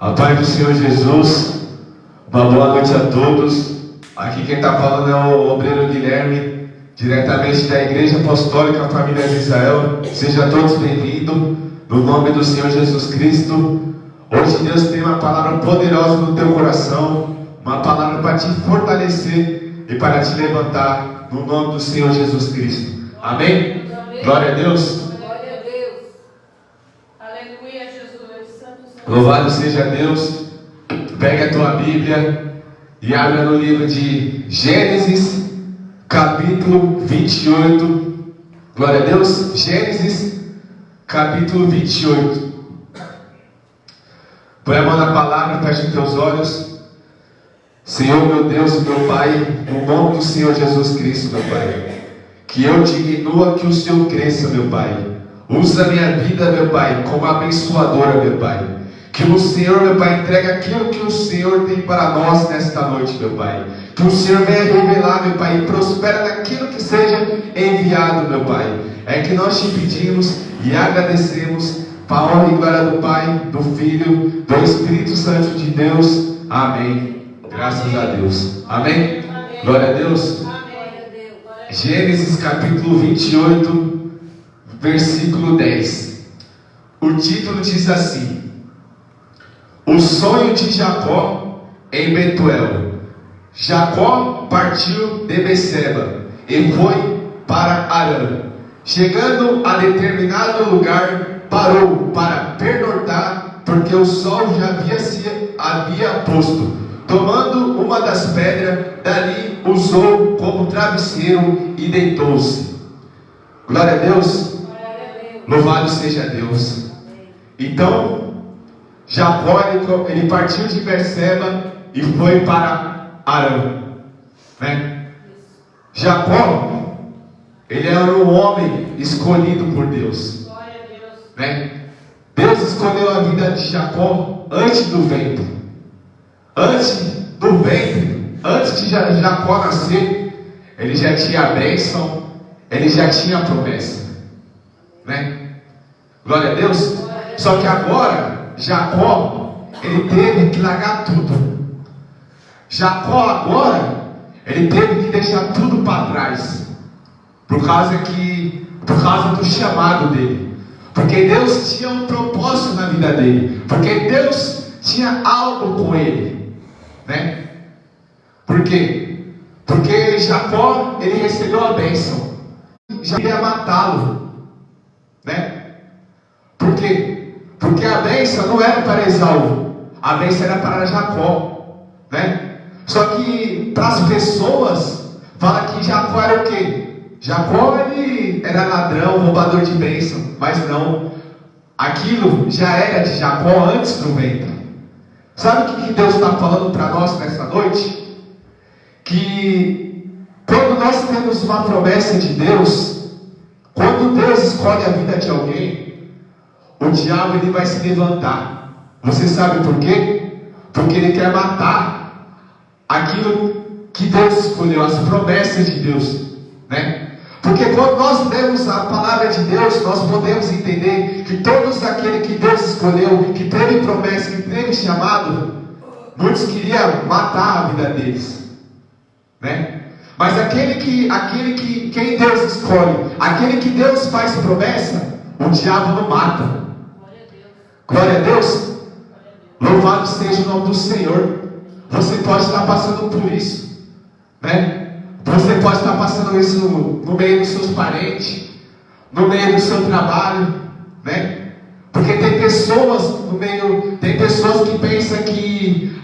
A paz do Senhor Jesus, uma boa noite a todos. Aqui quem está falando é o obreiro Guilherme, diretamente da Igreja Apostólica Família de Israel. Sejam todos bem-vindos, no nome do Senhor Jesus Cristo. Hoje Deus tem uma palavra poderosa no teu coração, uma palavra para te fortalecer e para te levantar, no nome do Senhor Jesus Cristo. Amém? Amém. Glória a Deus. Louvado seja Deus. Pega a tua Bíblia e abra no livro de Gênesis, capítulo 28. Glória a Deus. Gênesis, capítulo 28. Põe a mão na palavra, fecha os teus olhos. Senhor, meu Deus e meu Pai, no nome do Senhor Jesus Cristo, meu Pai, que eu diminua, que o Senhor cresça, meu Pai. Usa a minha vida, meu Pai, como abençoadora, meu Pai. Que o Senhor, meu Pai, entregue aquilo que o Senhor tem para nós nesta noite, meu Pai. Que o Senhor venha revelar, meu Pai, e prospera naquilo que seja enviado, meu Pai. É que nós te pedimos e agradecemos para a honra e glória do Pai, do Filho, do Espírito Santo de Deus. Amém. Graças a Deus. Amém? Amém. Glória a Deus. Amém. Gênesis capítulo 28, versículo 10. O título diz assim: O sonho de Jacó em Betuel. Jacó partiu de Beceba e foi para Harã. Chegando a determinado lugar, parou para pernoitar, porque o sol já havia posto. Tomando uma das pedras, dali usou como travesseiro e deitou-se. Glória a Deus. Louvado seja Deus. Então Jacó, ele partiu de Beceba e foi para Harã, né? Jacó, ele era um homem escolhido por Deus, né? Deus escolheu a vida de Jacó antes do ventre. Antes de Jacó nascer, ele já tinha a bênção, ele já tinha a promessa, né? Glória a Deus. Só que agora Jacó, ele teve que largar tudo. Jacó agora, ele teve que deixar tudo para trás, por causa do chamado dele. Porque Deus tinha um propósito na vida dele. Porque Deus tinha algo com ele, né? Por quê? Porque Jacó, ele recebeu a bênção. Já ia matá-lo, né? Por quê? Porque a bênção não era para Esaú, a bênção era para Jacó, né? Só que para as pessoas, fala que Jacó era o quê? Jacó, ele era ladrão, roubador de bênção. Mas não, aquilo já era de Jacó antes do ventre. Sabe o que Deus está falando para nós nessa noite? Que quando nós temos uma promessa de Deus, quando Deus escolhe a vida de alguém, o diabo, ele vai se levantar. Você sabe por quê? Porque ele quer matar aquilo que Deus escolheu, as promessas de Deus, né? Porque quando nós lemos a palavra de Deus, nós podemos entender que todos aqueles que Deus escolheu, que teve promessa, que teve chamado, muitos queriam matar a vida deles, né? Mas quem Deus escolhe, aquele que Deus faz promessa, o diabo não mata. Glória a Deus. Louvado seja o nome do Senhor. Você pode estar passando por isso, né? Você pode estar passando isso no meio dos seus parentes, no meio do seu trabalho, né? Porque tem pessoas no meio, tem pessoas que pensam que,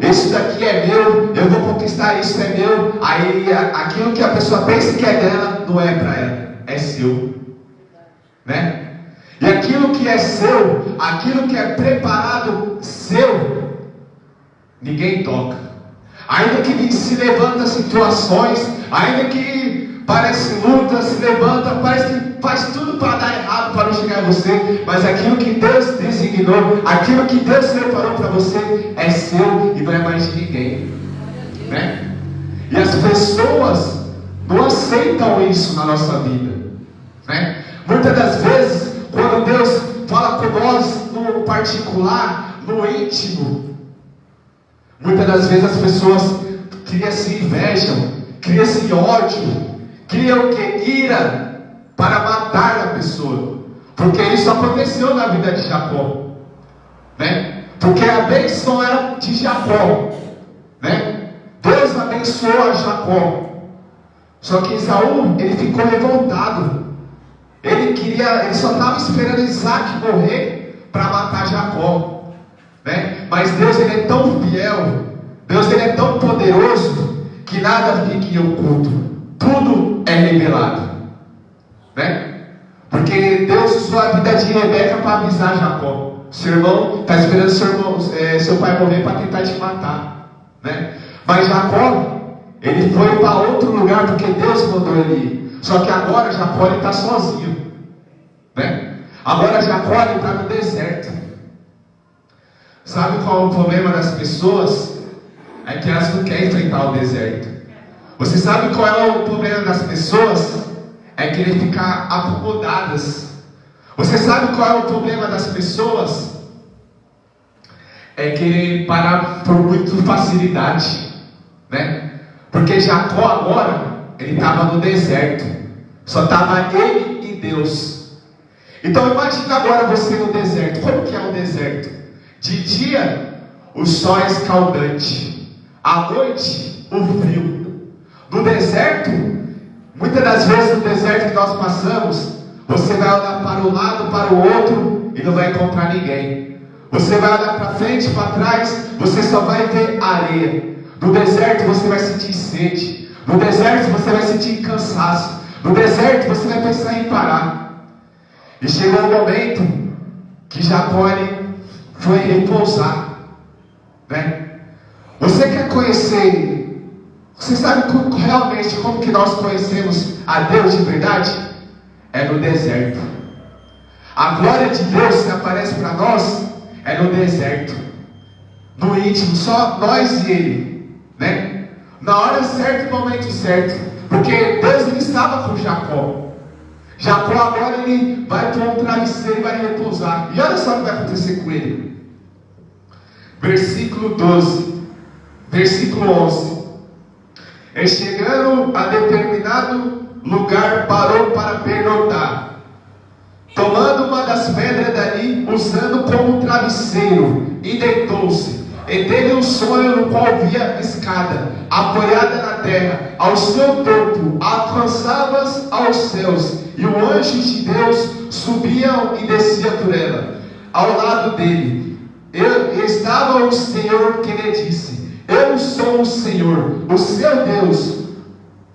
isso daqui é meu, eu vou conquistar, isso é meu. Aí aquilo que a pessoa pensa que é dela, não é para ela, é seu, né? E aquilo que é seu, aquilo que é preparado seu, ninguém toca. Ainda que se levanta situações, ainda que parece luta, se levanta, parece que faz tudo para dar errado, para não chegar a você, mas aquilo que Deus designou, aquilo que Deus preparou para você, é seu e não é mais de ninguém, né? E as pessoas não aceitam isso na nossa vida, né? Muitas das vezes, quando Deus fala com nós no particular, no íntimo, muitas das vezes as pessoas criam-se invejam, criam-se ódio, criam que ira para matar a pessoa, porque isso aconteceu na vida de Jacó, né? Porque a bênção era de Jacó, né? Deus abençoou a Jacó. Só que Esaú, ele ficou revoltado. Ele só estava esperando Isaac morrer para matar Jacó, né? Mas Deus, ele é tão fiel, Deus, ele é tão poderoso, que nada fica em oculto, tudo é revelado, né? Porque Deus usou a vida de Rebeca para avisar Jacó: seu irmão está esperando seu pai morrer para tentar te matar, né? Mas Jacó, ele foi para outro lugar porque Deus mandou ele ir. Só que agora Jacó está sozinho, né? Agora Jacó está no deserto. Sabe qual é o problema das pessoas? É que elas não querem enfrentar o deserto. Você sabe qual é o problema das pessoas? É querer ficar acomodadas. Você sabe qual é o problema das pessoas? É querer parar por muita facilidade, né? Porque Jacó agora, ele estava no deserto. Só estava ele e Deus. Então imagina agora você no deserto. Como que é o deserto? De dia, o sol é escaldante. À noite, o frio. No deserto, muitas das vezes no deserto que nós passamos, você vai olhar para um lado, para o outro e não vai encontrar ninguém. Você vai olhar para frente, para trás, você só vai ver areia. No deserto você vai sentir sede. No deserto você vai sentir cansaço. No deserto você vai pensar em parar. E chegou o momento que Jacó foi repousar, né? Você quer conhecer? Você sabe realmente como que nós conhecemos a Deus de verdade? É no deserto. A glória de Deus que aparece para nós é no deserto, no íntimo, só nós e Ele, né? Na hora certa e no momento certo, porque Deus, ele estava com Jacó. Jacó agora ele vai para um travesseiro e vai repousar. E olha só o que vai acontecer com ele. Versículo 12, versículo 11. E chegando a determinado lugar, parou para pernotar. Tomando uma das pedras dali, usando como travesseiro, e deitou-se. E teve um sonho no qual via escada, apoiada na terra, ao seu topo, alcançava aos céus, e o anjo de Deus subia e descia por ela. Ao lado dele estava o Senhor, que lhe disse: eu sou o Senhor, o seu Deus.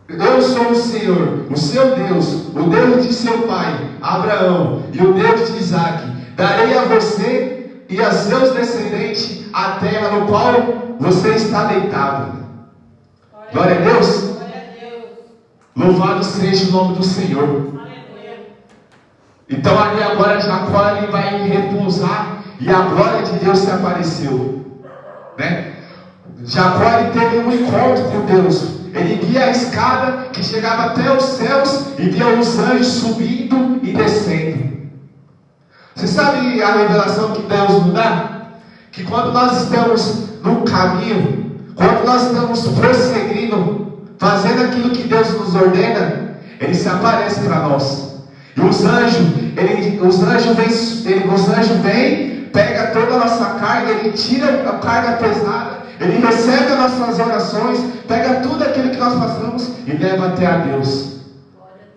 Eu sou o Senhor, o seu Deus, o Deus de seu pai, Abraão, e o Deus de Isaac. Darei a você e a seus descendentes a terra no qual você está deitado. Glória a Deus. Louvado seja o nome do Senhor. Então ali agora Jacó ele vai repousar e a glória de Deus se apareceu, né? Jacó ele teve um encontro com Deus. Ele via a escada que chegava até os céus e via os anjos subindo e descendo. Você sabe a revelação que Deus nos dá? Que quando nós estamos no caminho, quando nós estamos prosseguindo, fazendo aquilo que Deus nos ordena, Ele se aparece para nós. E os anjos vêm, pega toda a nossa carga, Ele tira a carga pesada, Ele recebe as nossas orações, pega tudo aquilo que nós passamos e leva até a Deus.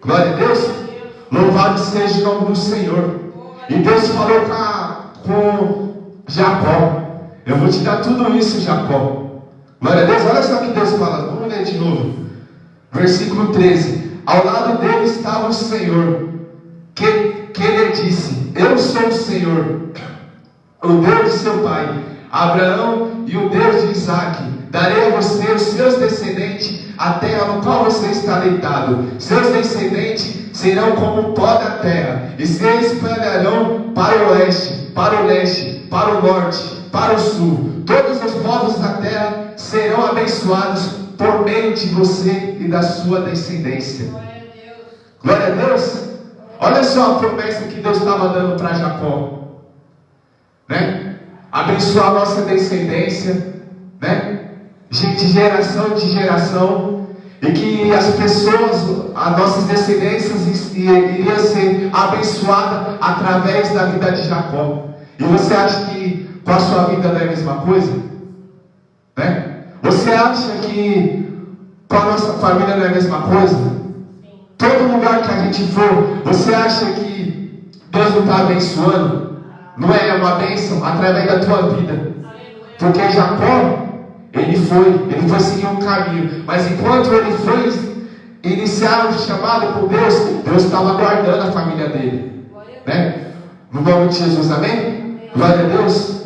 Glória a Deus. Louvado seja o nome do Senhor. E Deus falou com Jacó: eu vou te dar tudo isso, Jacó. Glória a Deus. Olha só o que Deus fala. Vamos ler de novo. Versículo 13. Ao lado dele estava o Senhor, que lhe disse: eu sou o Senhor, o Deus de seu pai Abraão e o Deus de Isaac. Darei a você os seus descendentes a terra no qual você está deitado. Seus descendentes serão como o pó da terra, e se espalharão para o oeste, para o leste, para o norte, para o sul. Todos os povos da terra serão abençoados por meio de você e da sua descendência. Glória a Deus. Olha só a promessa que Deus estava dando para Jacó, né? abençoar a nossa descendência, né? De geração em geração, e que as pessoas, as nossas descendências iriam ser abençoadas através da vida de Jacó. E você acha que com a sua vida não é a mesma coisa? Né? Você acha que com a nossa família não é a mesma coisa? Todo lugar que a gente for, você acha que Deus não está abençoando? Não é uma bênção através da tua vida? Porque Jacó, ele foi seguir um caminho, mas enquanto ele foi iniciar o chamado por Deus, Deus estava guardando a família dele, né? No nome de Jesus, amém? Glória a Deus.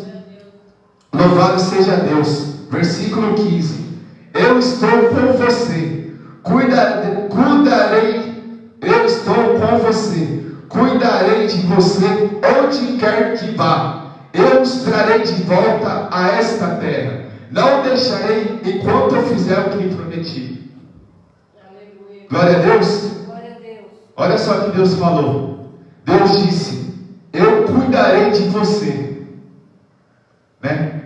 Louvado seja Deus. Versículo 15: eu estou com você, cuidarei, eu estou com você, cuidarei de você onde quer que vá, eu os trarei de volta a esta terra, não deixarei enquanto eu fizer o que me prometi. Aleluia. Glória a Deus. Glória a Deus. Olha só o que Deus falou. Deus disse: eu cuidarei de você, né?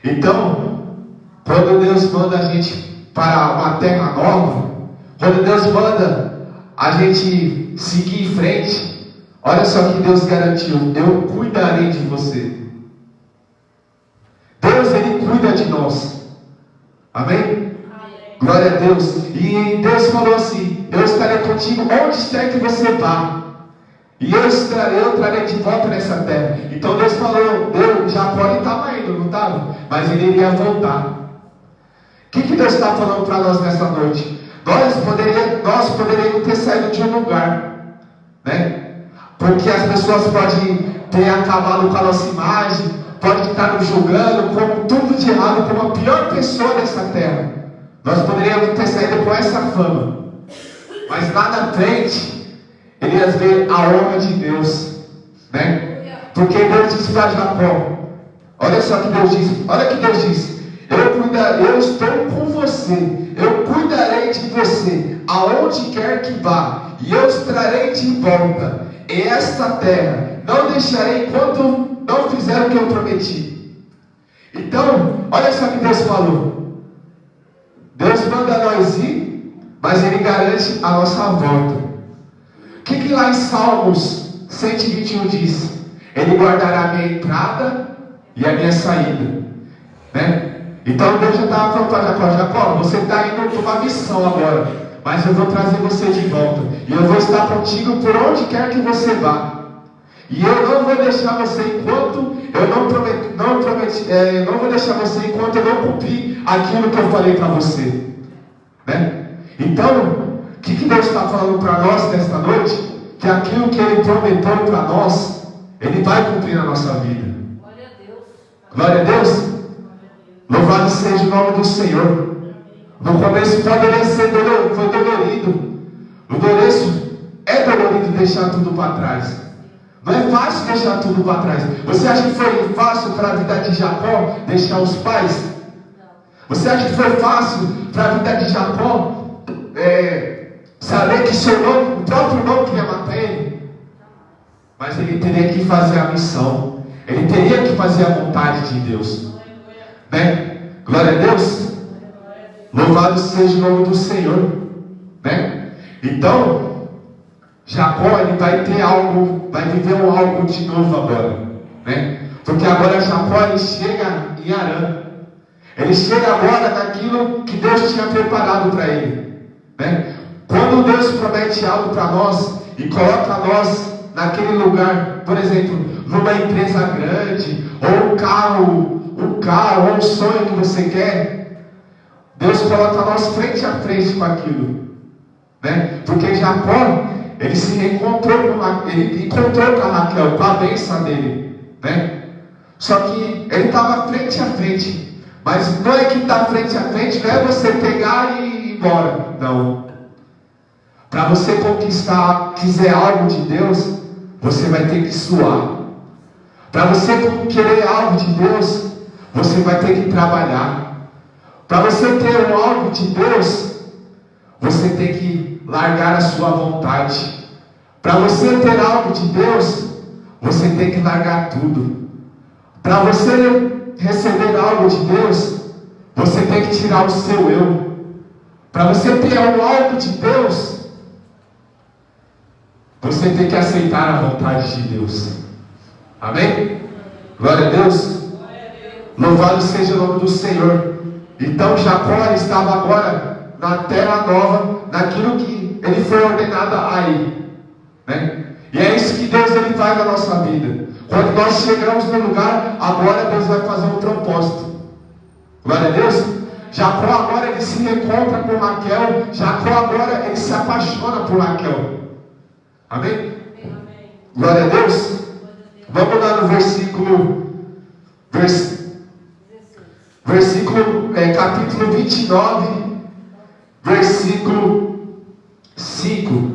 Então, quando Deus manda a gente para uma terra nova, quando Deus manda a gente seguir em frente, olha só que Deus garantiu: eu cuidarei de você. Deus, Ele cuida de nós. Amém? Amém. Glória a Deus. E Deus falou assim: eu estarei contigo onde quer que você vá, e eu trarei de volta nessa terra. Então Deus falou, Jacó estava indo, não estava? Mas ele iria voltar. O que Deus está falando para nós nessa noite? Nós poderíamos ter saído de um lugar, né? Porque as pessoas podem ter acabado com a nossa imagem, podem estar nos julgando como tudo de errado, como a pior pessoa dessa terra. Nós poderíamos ter saído com essa fama, mas lá na frente ele ia ver a honra de Deus, né? Porque Deus disse para Jacó, olha só que Deus disse, olha que Deus disse: eu estou com você, eu cuidarei de você, aonde quer que vá, e eu os trarei de volta, e esta terra não deixarei enquanto não fizer o que eu prometi. Então, olha só que Deus falou. Deus manda nós ir, mas Ele garante a nossa volta. O que lá em Salmos 121 diz? Ele guardará a minha entrada e a minha saída, né? Então Deus já estava falando para Jacó: Jacó, você está indo para uma missão agora, mas eu vou trazer você de volta, e eu vou estar contigo por onde quer que você vá, e eu não vou deixar você enquanto eu não vou deixar você enquanto eu não cumprir aquilo que eu falei para você, né? Então, o que Deus está falando para nós nesta noite? Que aquilo que Ele prometeu para nós, Ele vai cumprir na nossa vida. Glória a Deus. Glória a Deus. Louvado seja o nome do Senhor. No começo foi dolorido. No começo é dolorido deixar tudo para trás. Não é fácil deixar tudo para trás. Você acha que foi fácil para a vida de Jacó deixar os pais? Você acha que foi fácil para a vida de Jacó saber que o próprio irmão queria matar ele? Mas ele teria que fazer a missão, ele teria que fazer a vontade de Deus, né? Glória a Deus. Louvado seja o nome do Senhor, né? Então Jacó, ele vai ter algo, vai viver algo de novo agora, né? Porque agora Jacó, ele chega em Harã. Ele chega agora naquilo que Deus tinha preparado para ele, né? Quando Deus promete algo para nós e coloca nós naquele lugar, por exemplo, numa empresa grande, ou um carro, ou um sonho que você quer, Deus coloca nós frente a frente com aquilo, né? Porque Jacó, ele se encontrou ele encontrou com a Raquel, com a bênção dele, né? Só que ele estava frente a frente. Mas não é que está frente a frente, não é você pegar e ir embora. Não. Para você conquistar, quiser algo de Deus, você vai ter que suar. Para você querer algo de Deus, você vai ter que trabalhar. Para você ter algo de Deus, você tem que largar a sua vontade. Para você ter algo de Deus, você tem que largar tudo. Para você receber algo de Deus, você tem que tirar o seu eu. Para você ter algo de Deus, você tem que aceitar a vontade de Deus. Amém? Glória a Deus. Louvado seja o nome do Senhor. Então Jacó estava agora na terra nova, naquilo que ele foi ordenado a ir, né? E é isso que Deus ele faz na nossa vida. Quando nós chegamos no lugar, agora Deus vai fazer um propósito. Glória a Deus. Jacó agora ele se encontra com Raquel. Jacó agora ele se apaixona por Raquel. Amém? Glória a Deus. Vamos lá no capítulo 29, versículo 5.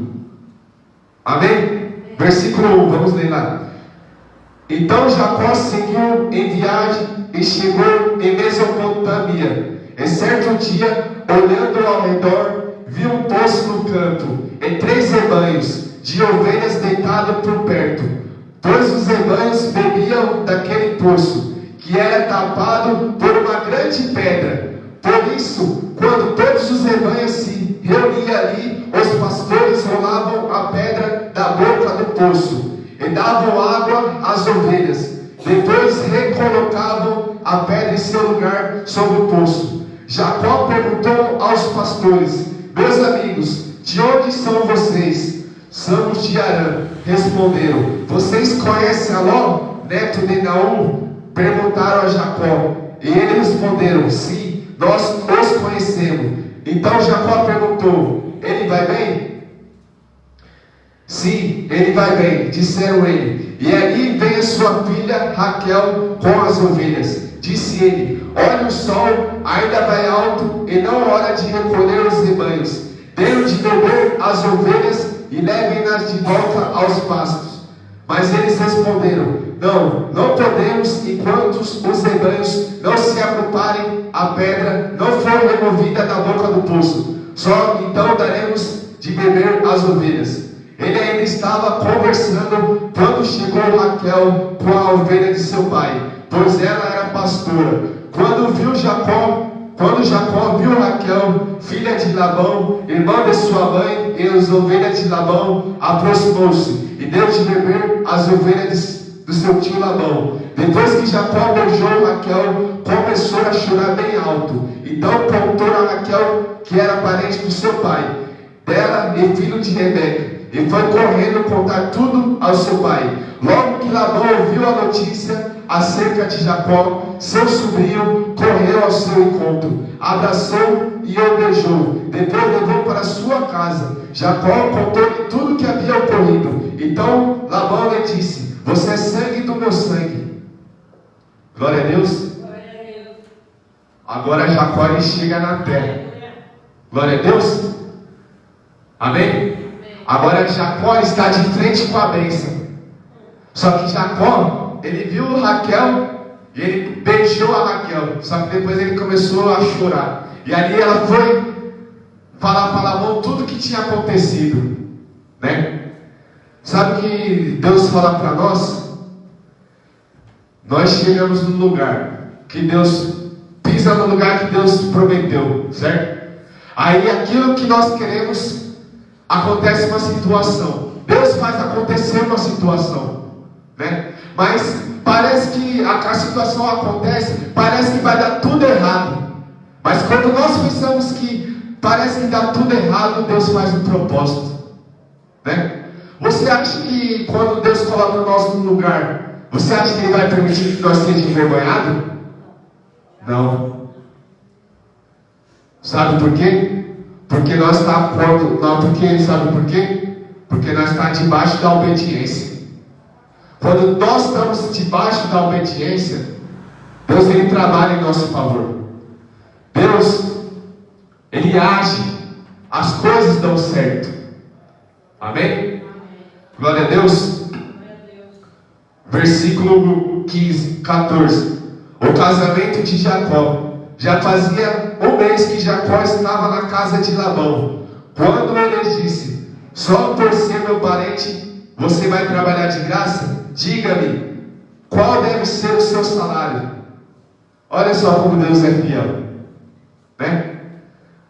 Amém? Versículo 1, vamos ler lá. Então Jacó seguiu em viagem e chegou em Mesopotâmia. Em certo dia, olhando ao redor, viu um poço no campo, e 3 rebanhos de ovelhas deitados por perto. Pois os rebanhos bebiam daquele poço, que era tapado por uma grande pedra. Por isso, quando todos os rebanhos se reuniam ali, os pastores rolavam a pedra da boca do poço e davam água às ovelhas. Depois recolocavam a pedra em seu lugar sobre o poço. Jacó perguntou aos pastores: meus amigos, de onde são vocês? Somos de Arã. Responderam. Vocês conhecem Aló, neto de Naum? Perguntaram a Jacó. E eles responderam: sim, nós os conhecemos. Então Jacó perguntou: ele vai bem? Sim, ele vai bem, disseram ele. E ali vem a sua filha Raquel com as ovelhas. Disse ele: olha, o sol ainda vai alto e não hora de recolher os rebanhos. Dê-o de beber as ovelhas e levem-nas de volta aos pastos. Mas eles responderam: não podemos, enquanto os rebanhos não se agruparem, a pedra não for removida da boca do poço. Só então daremos de beber as ovelhas. Ele ainda estava conversando quando chegou Raquel com a ovelha de seu pai, pois ela era pastora. Quando Jacó viu Raquel, filha de Labão, irmã de sua mãe, e as ovelhas de Labão, aproximou-se e deu de beber as ovelhas do seu tio Labão. Depois que Jacó beijou Raquel, começou a chorar bem alto. Então contou a Raquel que era parente do seu pai, dela e filho de Rebeca, e foi correndo contar tudo ao seu pai. Logo que Labão ouviu a notícia acerca de Jacó, seu sobrinho correu ao seu encontro, abraçou e o beijou. Depois levou para sua casa. Jacó contou-lhe tudo o que havia ocorrido. Então Labão lhe disse: você é sangue do meu sangue. Glória a Deus. Agora Jacó ele chega na terra. Glória a Deus. Amém? Agora Jacó está de frente com a bênção. Só que Jacó, ele viu Raquel e ele beijou a Raquel. Só que depois ele começou a chorar. E ali ela foi falar para Labão tudo o que tinha acontecido, né? Sabe que Deus fala para nós? Nós chegamos no lugar que Deus pisa, no lugar que Deus prometeu, certo? Aí aquilo que nós queremos, acontece uma situação. Deus faz acontecer uma situação, né? Mas parece que a situação acontece, parece que vai dar tudo errado. Mas quando nós pensamos que parece que dá tudo errado, Deus faz um propósito, né? Você acha que quando Deus coloca nós num lugar, você acha que Ele vai permitir que nós sejamos envergonhados? Não. Sabe por quê? Porque nós estamos sabe por quê? Porque nós estamos debaixo da obediência. Quando nós estamos debaixo da obediência, Deus ele trabalha em nosso favor. Deus ele age, as coisas dão certo. Amém? Glória a Deus. Versículo 14. O casamento de Jacó. Já fazia um mês que Jacó estava na casa de Labão, quando ele disse: só por ser meu parente você vai trabalhar de graça? Diga-me, qual deve ser o seu seu salário. Olha só como Deus é fiel, né?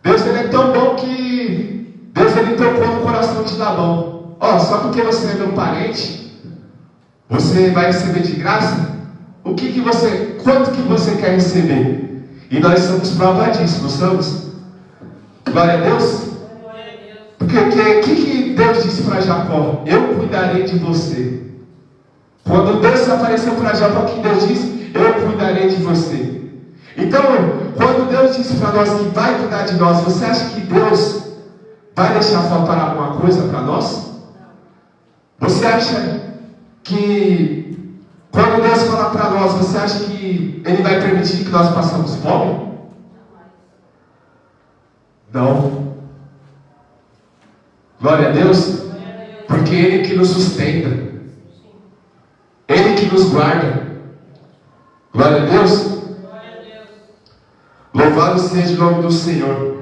Deus ele é tão bom que Deus ele tocou no coração de Labão. Ó, só porque você é meu parente, você vai receber de graça? Quanto que você quer receber? E nós somos prova disso, não somos? Glória a Deus. Porque o que Deus disse para Jacó? Eu cuidarei de você. Quando Deus apareceu para Jacó, o que Deus disse? Eu cuidarei de você. Então, quando Deus disse para nós que vai cuidar de nós, você acha que Deus vai deixar faltar alguma coisa para nós? Você acha que quando Deus falar para nós, você acha que Ele vai permitir que nós passemos fome? Não. Glória a Deus. Porque Ele que nos sustenta. Ele que nos guarda. Glória a Deus. Louvado seja o nome do Senhor.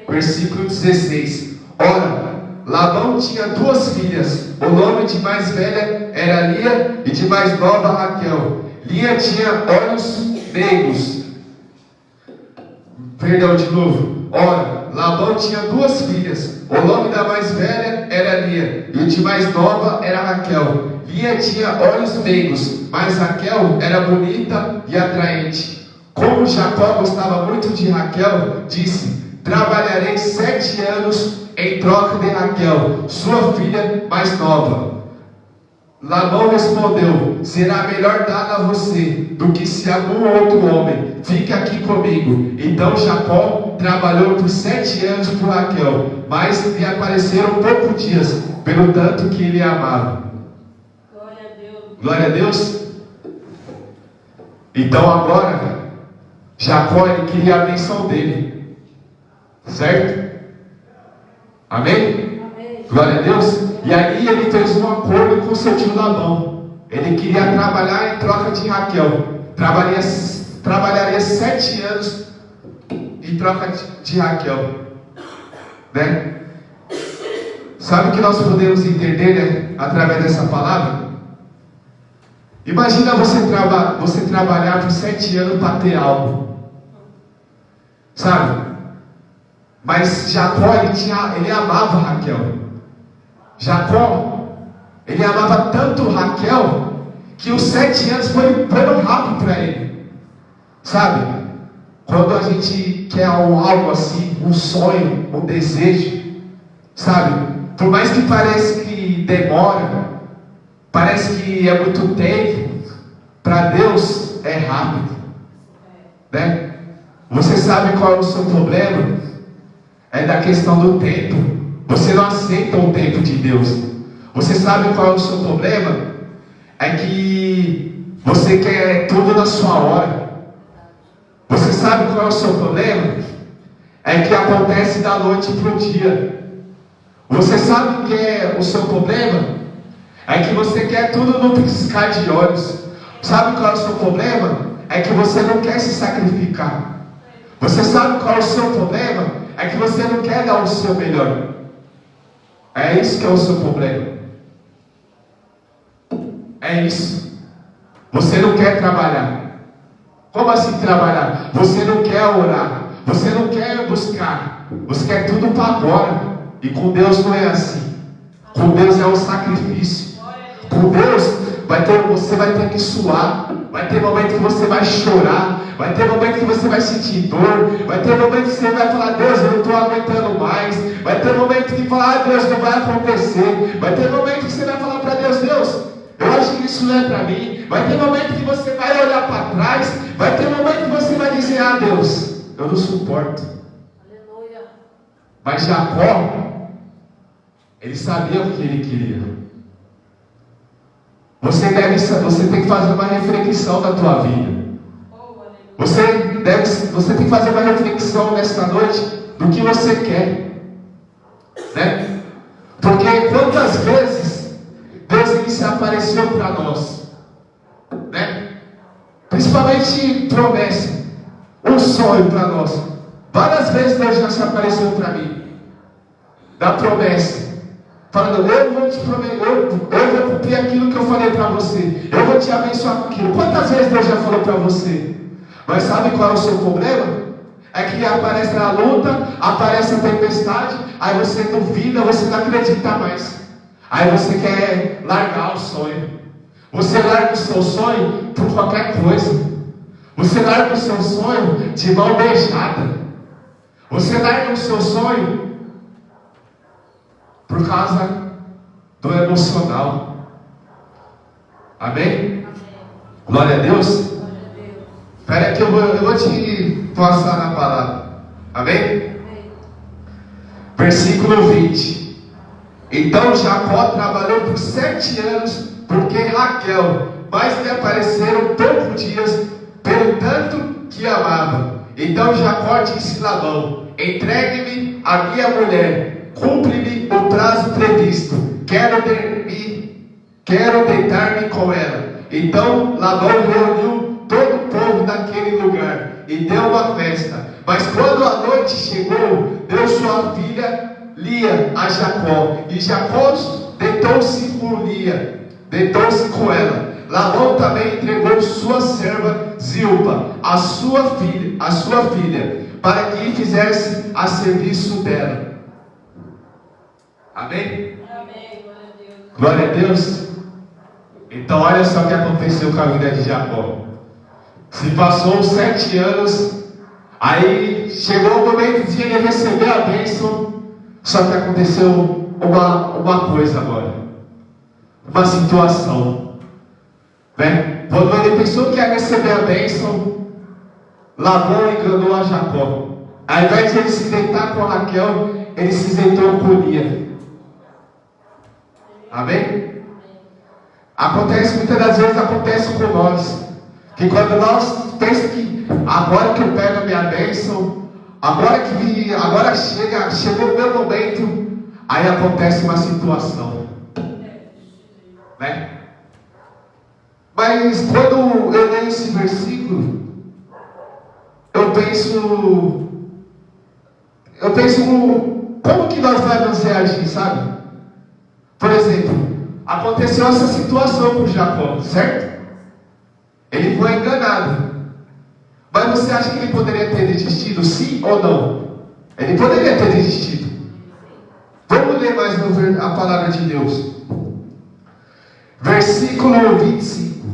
Versículo 16. Ora, Labão tinha 2 filhas. O nome de mais velha era Lia e de mais nova Raquel. Lia tinha olhos meigos. Perdão de novo. Ora, Labão tinha 2 filhas. O nome da mais velha era Lia e de mais nova era Raquel. Lia tinha olhos meigos, mas Raquel era bonita e atraente. Como Jacó gostava muito de Raquel, disse: trabalharei 7 anos em troca de Raquel, sua filha mais nova. Labão respondeu: será melhor dada a você do que se algum outro homem. Fique aqui comigo. Então Jacó trabalhou por 7 anos por Raquel, mas lhe apareceram poucos dias, pelo tanto que ele amava. Glória a Deus. Glória a Deus. Então agora Jacó ele queria a bênção dele, certo? Amém? Amém? Glória a Deus. E aí ele fez um acordo com seu tio Labão. Ele queria trabalhar em troca de Raquel. Trabalharia 7 anos em troca de Raquel, né? Sabe o que nós podemos entender, né, através dessa palavra? Imagina você trabalhar por 7 anos para ter algo, sabe? Mas Jacó ele amava Raquel. Jacó ele amava tanto Raquel que os 7 anos foram rápido para ele, sabe? Quando a gente quer algo assim, um sonho, um desejo, sabe? Por mais que pareça que demora, parece que é muito tempo, para Deus é rápido, né? Você sabe qual é o seu problema? É da questão do tempo. Você não aceita o tempo de Deus. Você sabe qual é o seu problema? É que você quer tudo na sua hora. Você sabe qual é o seu problema? É que acontece da noite para o dia. Você sabe o que é o seu problema? É que você quer tudo no piscar de olhos. Sabe qual é o seu problema? É que você não quer se sacrificar. Você sabe qual é o seu problema? É que você não quer dar o seu melhor. É isso que é o seu problema. É isso. Você não quer trabalhar. Como assim trabalhar? Você não quer orar. Você não quer buscar. Você quer tudo para agora. E com Deus não é assim. Com Deus é um sacrifício. Com Deus você vai ter que suar. Vai ter momento que você vai chorar. Vai ter momento que você vai sentir dor. Vai ter momento que você vai falar: Deus, eu não estou aguentando mais. Vai ter momento que falar: Deus, não vai acontecer. Vai ter momento que você vai falar para Deus: Deus, eu acho que isso não é para mim. Vai ter momento que você vai olhar para trás. Vai ter momento que você vai dizer: ah, Deus, eu não suporto. Aleluia. Mas Jacó, ele sabia o que ele queria. Você tem que fazer uma reflexão da tua vida. Você tem que fazer uma reflexão nesta noite do que você quer, né? Porque quantas vezes Deus ele se apareceu para nós, né? Principalmente promessa, um sonho para nós. Várias vezes Deus já se apareceu para mim, da promessa. falando, eu vou te prometer, eu vou cumprir aquilo que eu falei para você, eu vou te abençoar com aquilo. Quantas vezes Deus já falou para você? Mas sabe qual é o seu problema? É que aparece a luta, aparece a tempestade, aí você duvida, você não acredita mais. Aí você quer largar o sonho. Você larga o seu sonho por qualquer coisa. Você larga o seu sonho de mão beijada. Você larga o seu sonho por causa do emocional. Amém? Glória a Deus. Espera aí que eu vou te passar na palavra. Amém? Versículo 20. Então Jacó trabalhou por 7 anos, porque Raquel mais lhe apareceram poucos dias, pelo tanto que amava. Então Jacó disse a Labão: entregue-me a minha mulher, cumpre-me o prazo previsto, quero deitar-me com ela. Então Labão reuniu todo o povo daquele lugar e deu uma festa. Mas quando a noite chegou, deu sua filha Lia a Jacó, e Jacó deitou-se com Lia, deitou-se com ela. Labão também entregou sua serva Zilpa, a sua filha, para que fizesse a serviço dela. Amém? Amém, glória a Deus. Glória a Deus. Então olha só o que aconteceu com a vida de Jacó. Se passou 7 anos, aí chegou o momento de ele receber a bênção. Só que aconteceu uma coisa agora, uma situação, né? Quando ele pensou que ia receber a bênção, Labão enganou a Jacó. Ao invés de ele se deitar com Raquel, ele se deitou com Lia. Amém? Acontece, muitas das vezes acontece com nós, que quando nós pensamos que agora que eu pego a minha bênção, agora chegou o meu momento, aí acontece uma situação, né? Mas quando eu leio esse versículo, eu penso como que nós vamos reagir, sabe? Por exemplo, aconteceu essa situação com Jacó, certo? Ele foi enganado. Mas você acha que ele poderia ter desistido, sim ou não? Ele poderia ter desistido. Vamos ler mais a palavra de Deus. Versículo 25.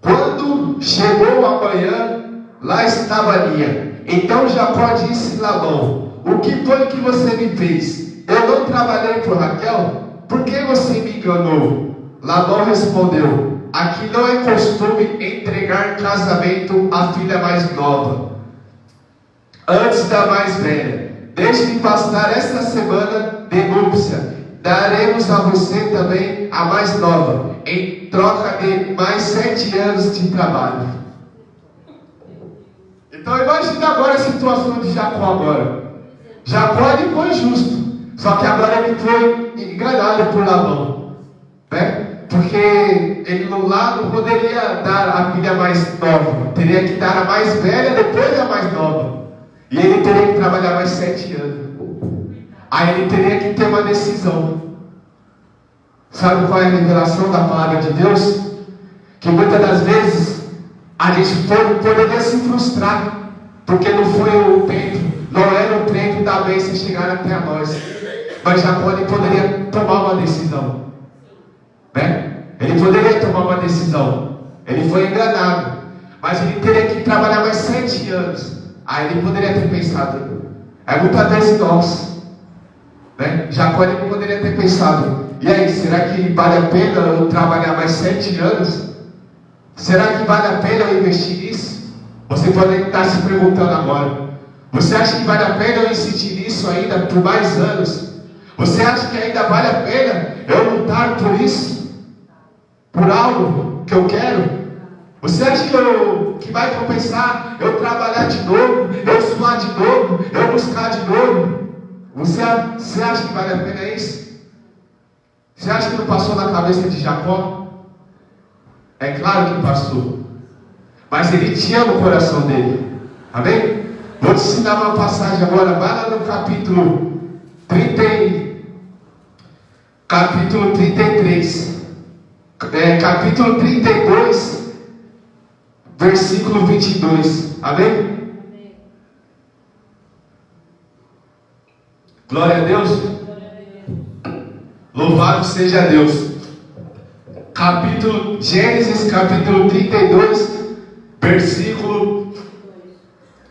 Quando chegou a manhã, lá estava Lia. Então Jacó disse a Labão: o que foi que você me fez? Eu não trabalhei por Raquel? Por que você me enganou? Labão respondeu: aqui não é costume entregar casamento à filha mais nova antes da mais velha. Deixe-me passar esta semana de núpcia. Daremos a você também a mais nova, em troca de mais 7 anos de trabalho. Então imagina agora a situação de Jacó agora. Jacó ele foi justo, só que agora ele foi enganado por Labão, né? Porque ele lá não poderia dar a filha mais nova, teria que dar a mais velha depois da mais nova. E ele teria que trabalhar mais 7 anos. Aí ele teria que ter uma decisão. Sabe qual é a revelação da palavra de Deus? Que muitas das vezes a gente poderia se frustrar, porque não foi o tempo, não era o tempo da bênção chegar até a nós. Mas Jacó ele poderia tomar uma decisão, né? Ele poderia tomar uma decisão. Ele foi enganado, mas ele teria que trabalhar mais 7 anos. Aí ele poderia ter pensado, muitas vezes nós, né? Jacó ele poderia ter pensado: e aí, será que vale a pena eu trabalhar mais 7 anos? Será que vale a pena eu investir nisso? Você pode estar se perguntando agora: você acha que vale a pena eu insistir nisso ainda por mais anos? Você acha que ainda vale a pena eu lutar por isso? Por algo que eu quero? Você acha que vai compensar eu trabalhar de novo, eu suar de novo, eu buscar de novo? Você acha que vale a pena isso? Você acha que não passou na cabeça de Jacó? É claro que passou. Mas ele tinha no coração dele. Amém? Vou te ensinar uma passagem agora. Vai lá no capítulo capítulo 33. Capítulo 32, versículo 22. Amém? Glória a Deus. Louvado seja Deus. Gênesis capítulo 32, versículo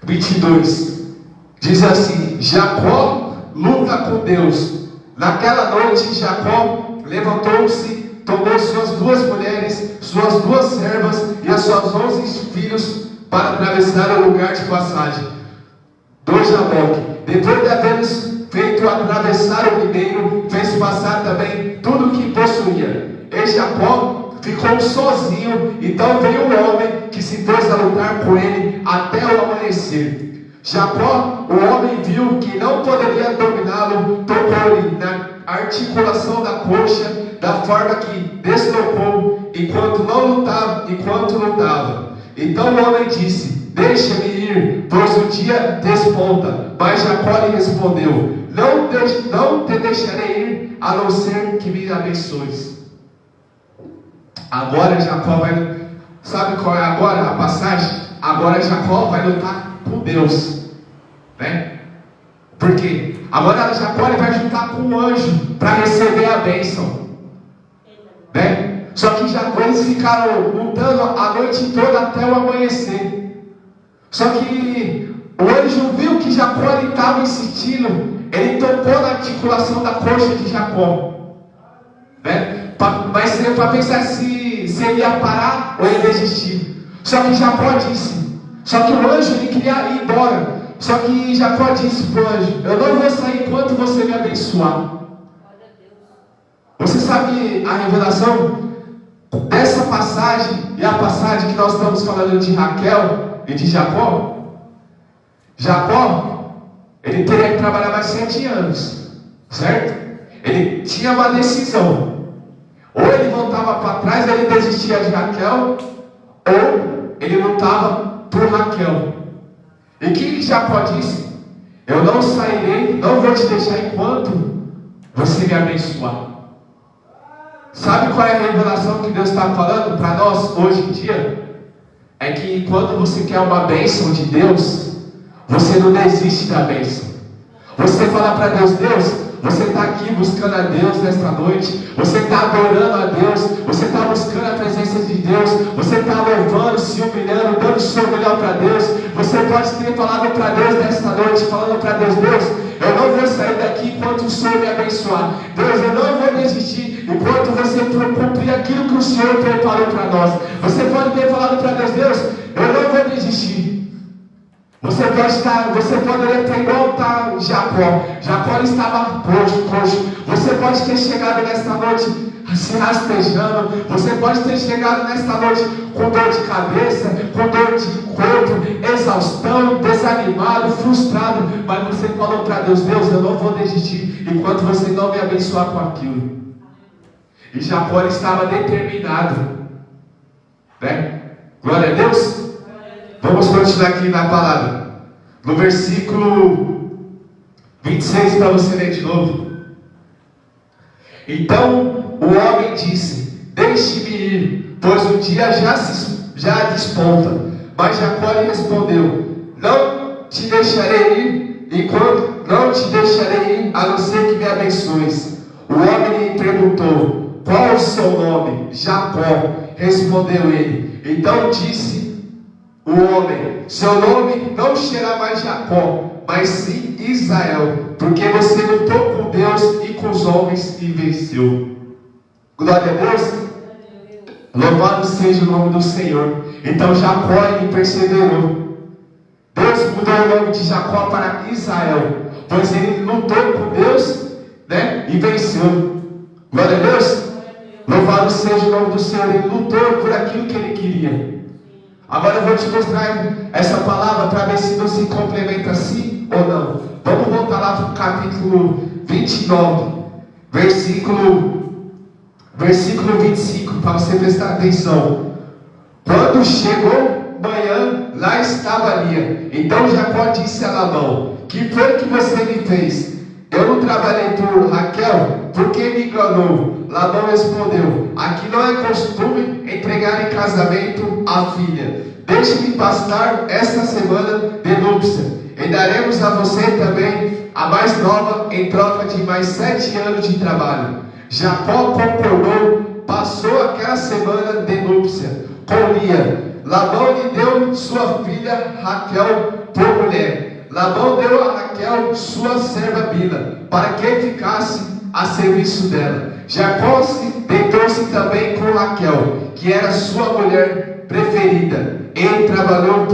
22. Diz assim: Jacó luta com Deus. Naquela noite Jacó levantou-se, tomou suas 2 mulheres, suas 2 servas e as suas 11 filhos para atravessar o lugar de passagem do Jaboque. Depois de haver feito atravessar o ribeiro, fez passar também tudo o que possuía. E Jacó ficou sozinho. Então veio um homem que se pôs a lutar com ele até o amanhecer. Jacó, o homem, viu que não poderia dominá-lo, tocou-lhe na articulação da coxa, da forma que deslocou enquanto lutava. Então o homem disse: Deixa-me ir, pois o dia desponta. Mas Jacó lhe respondeu: Não te deixarei ir, a não ser que me abençoes. Agora Jacó vai... Sabe qual é agora a passagem? Agora Jacó vai lutar com Deus, né? Por quê? Agora Jacó vai juntar com um anjo para receber a bênção, né? Só que eles ficaram lutando a noite toda até o amanhecer. Só que o anjo viu que Jacó estava insistindo. Ele tocou na articulação da coxa de Jacó, né? Mas seria para pensar se ele ia parar ou ele desistir. Só que Jacó disse. Só que o anjo ele queria ir embora. Só que Jacó disse para o anjo: Eu não vou sair enquanto você me abençoar. Você sabe a revelação dessa passagem e a passagem que nós estamos falando de Raquel e de Jacó? Jacó, ele teria que trabalhar mais 7 anos, certo? Ele tinha uma decisão: ou ele voltava para trás, ele desistia de Raquel, ou ele lutava por Raquel. E o que Jacó disse? Eu não sairei, não vou te deixar enquanto você me abençoar. Sabe qual é a revelação que Deus está falando para nós hoje em dia? É que quando você quer uma bênção de Deus, você não desiste da bênção. Você fala para Deus: Deus, você está aqui buscando a Deus nesta noite, você está adorando a Deus, você está buscando a presença de Deus, você está louvando, se humilhando, dando o seu melhor para Deus. Você pode ter falado para Deus nesta noite, falando para Deus: Deus, eu não vou sair daqui enquanto o Senhor me abençoar. Deus, eu não vou desistir enquanto você cumprir aquilo que o Senhor preparou para nós. Você pode ter falado para Deus: Deus, eu não vou desistir. Você poderia ter igual Jacó. Jacó estava coxo. Você pode ter chegado nesta noite se rastejando. Você pode ter chegado nesta noite com dor de cabeça, com dor de corpo, exaustão, desanimado, frustrado. Mas você falou para Deus: Deus, eu não vou desistir enquanto você não me abençoar com aquilo. E Jacó estava determinado, né? Glória a Deus. Vamos continuar aqui na palavra. No versículo 26, para você ler de novo. Então o homem disse: Deixe-me ir, pois o dia já desponta. Mas Jacó lhe respondeu: Não te deixarei ir, a não ser que me abençoes. O homem lhe perguntou: Qual é o seu nome? Jacó. Respondeu ele. Então disse o homem: Seu nome não será mais Jacó, mas sim Israel, porque você lutou com Deus e com os homens e venceu. Glória a Deus. Louvado seja o nome do Senhor. Então Jacó ele perseverou. Deus mudou o nome de Jacó para Israel, pois ele lutou com Deus, né, e venceu. Glória a Deus. Louvado seja o nome do Senhor. Ele lutou por aquilo que ele queria. Agora eu vou te mostrar essa palavra para ver se não se complementa assim ou não. Vamos voltar lá para o capítulo 29, versículo 25, para você prestar atenção. Quando chegou manhã, lá estava Lia. Então Jacó disse a Labão: Que foi que você me fez? Eu não trabalhei por Raquel, porque me enganou. Labão respondeu: aqui não é costume entregar em casamento a filha. Deixe-me pastar esta semana de núpcia, e daremos a você também a mais nova em troca de mais 7 anos de trabalho. Jacó concordou, passou aquela semana de núpcia com Lia. Labão lhe deu sua filha Raquel por mulher. Labão deu a Raquel sua serva Bila, para que ficasse a serviço dela. Jacó deitou-se também com Raquel, que era sua mulher preferida. Ele trabalhou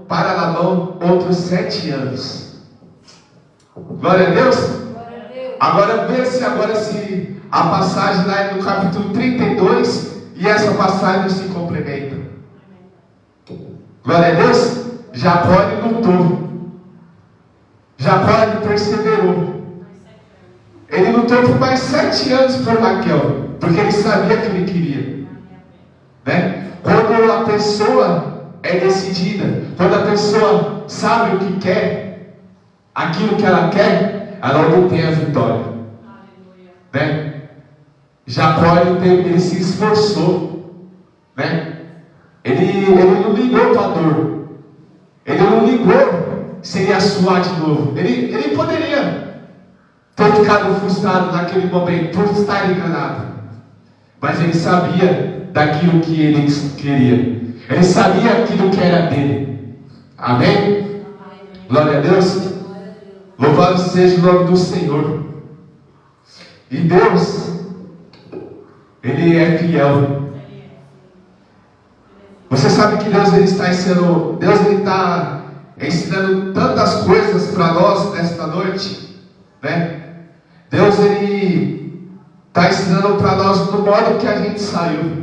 para Labão outros 7 anos. Glória a Deus. Agora vê-se se a passagem lá é no capítulo 32 e essa passagem se complementa. Glória a Deus. Jacó ele lutou. Jacó ele perseverou. Ele lutou por mais 7 anos por Raquel, porque ele sabia que ele queria, né? Quando a pessoa é decidida, quando a pessoa sabe o que quer, aquilo que ela quer, ela obtém a vitória, né? Jacó ele se esforçou, né? Ele não ligou para a dor, ele não ligou se ele ia suar de novo. Ele poderia ter ficado frustrado naquele momento por estar enganado, mas ele sabia daquilo que ele queria, ele sabia aquilo que era dele. Amém? Glória a Deus. Louvado seja o nome do Senhor. E Deus, Ele é fiel. Você sabe que Deus ele está ensinando, Deus ele está ensinando tantas coisas para nós nesta noite, né? Deus ele está ensinando para nós do modo que a gente saiu.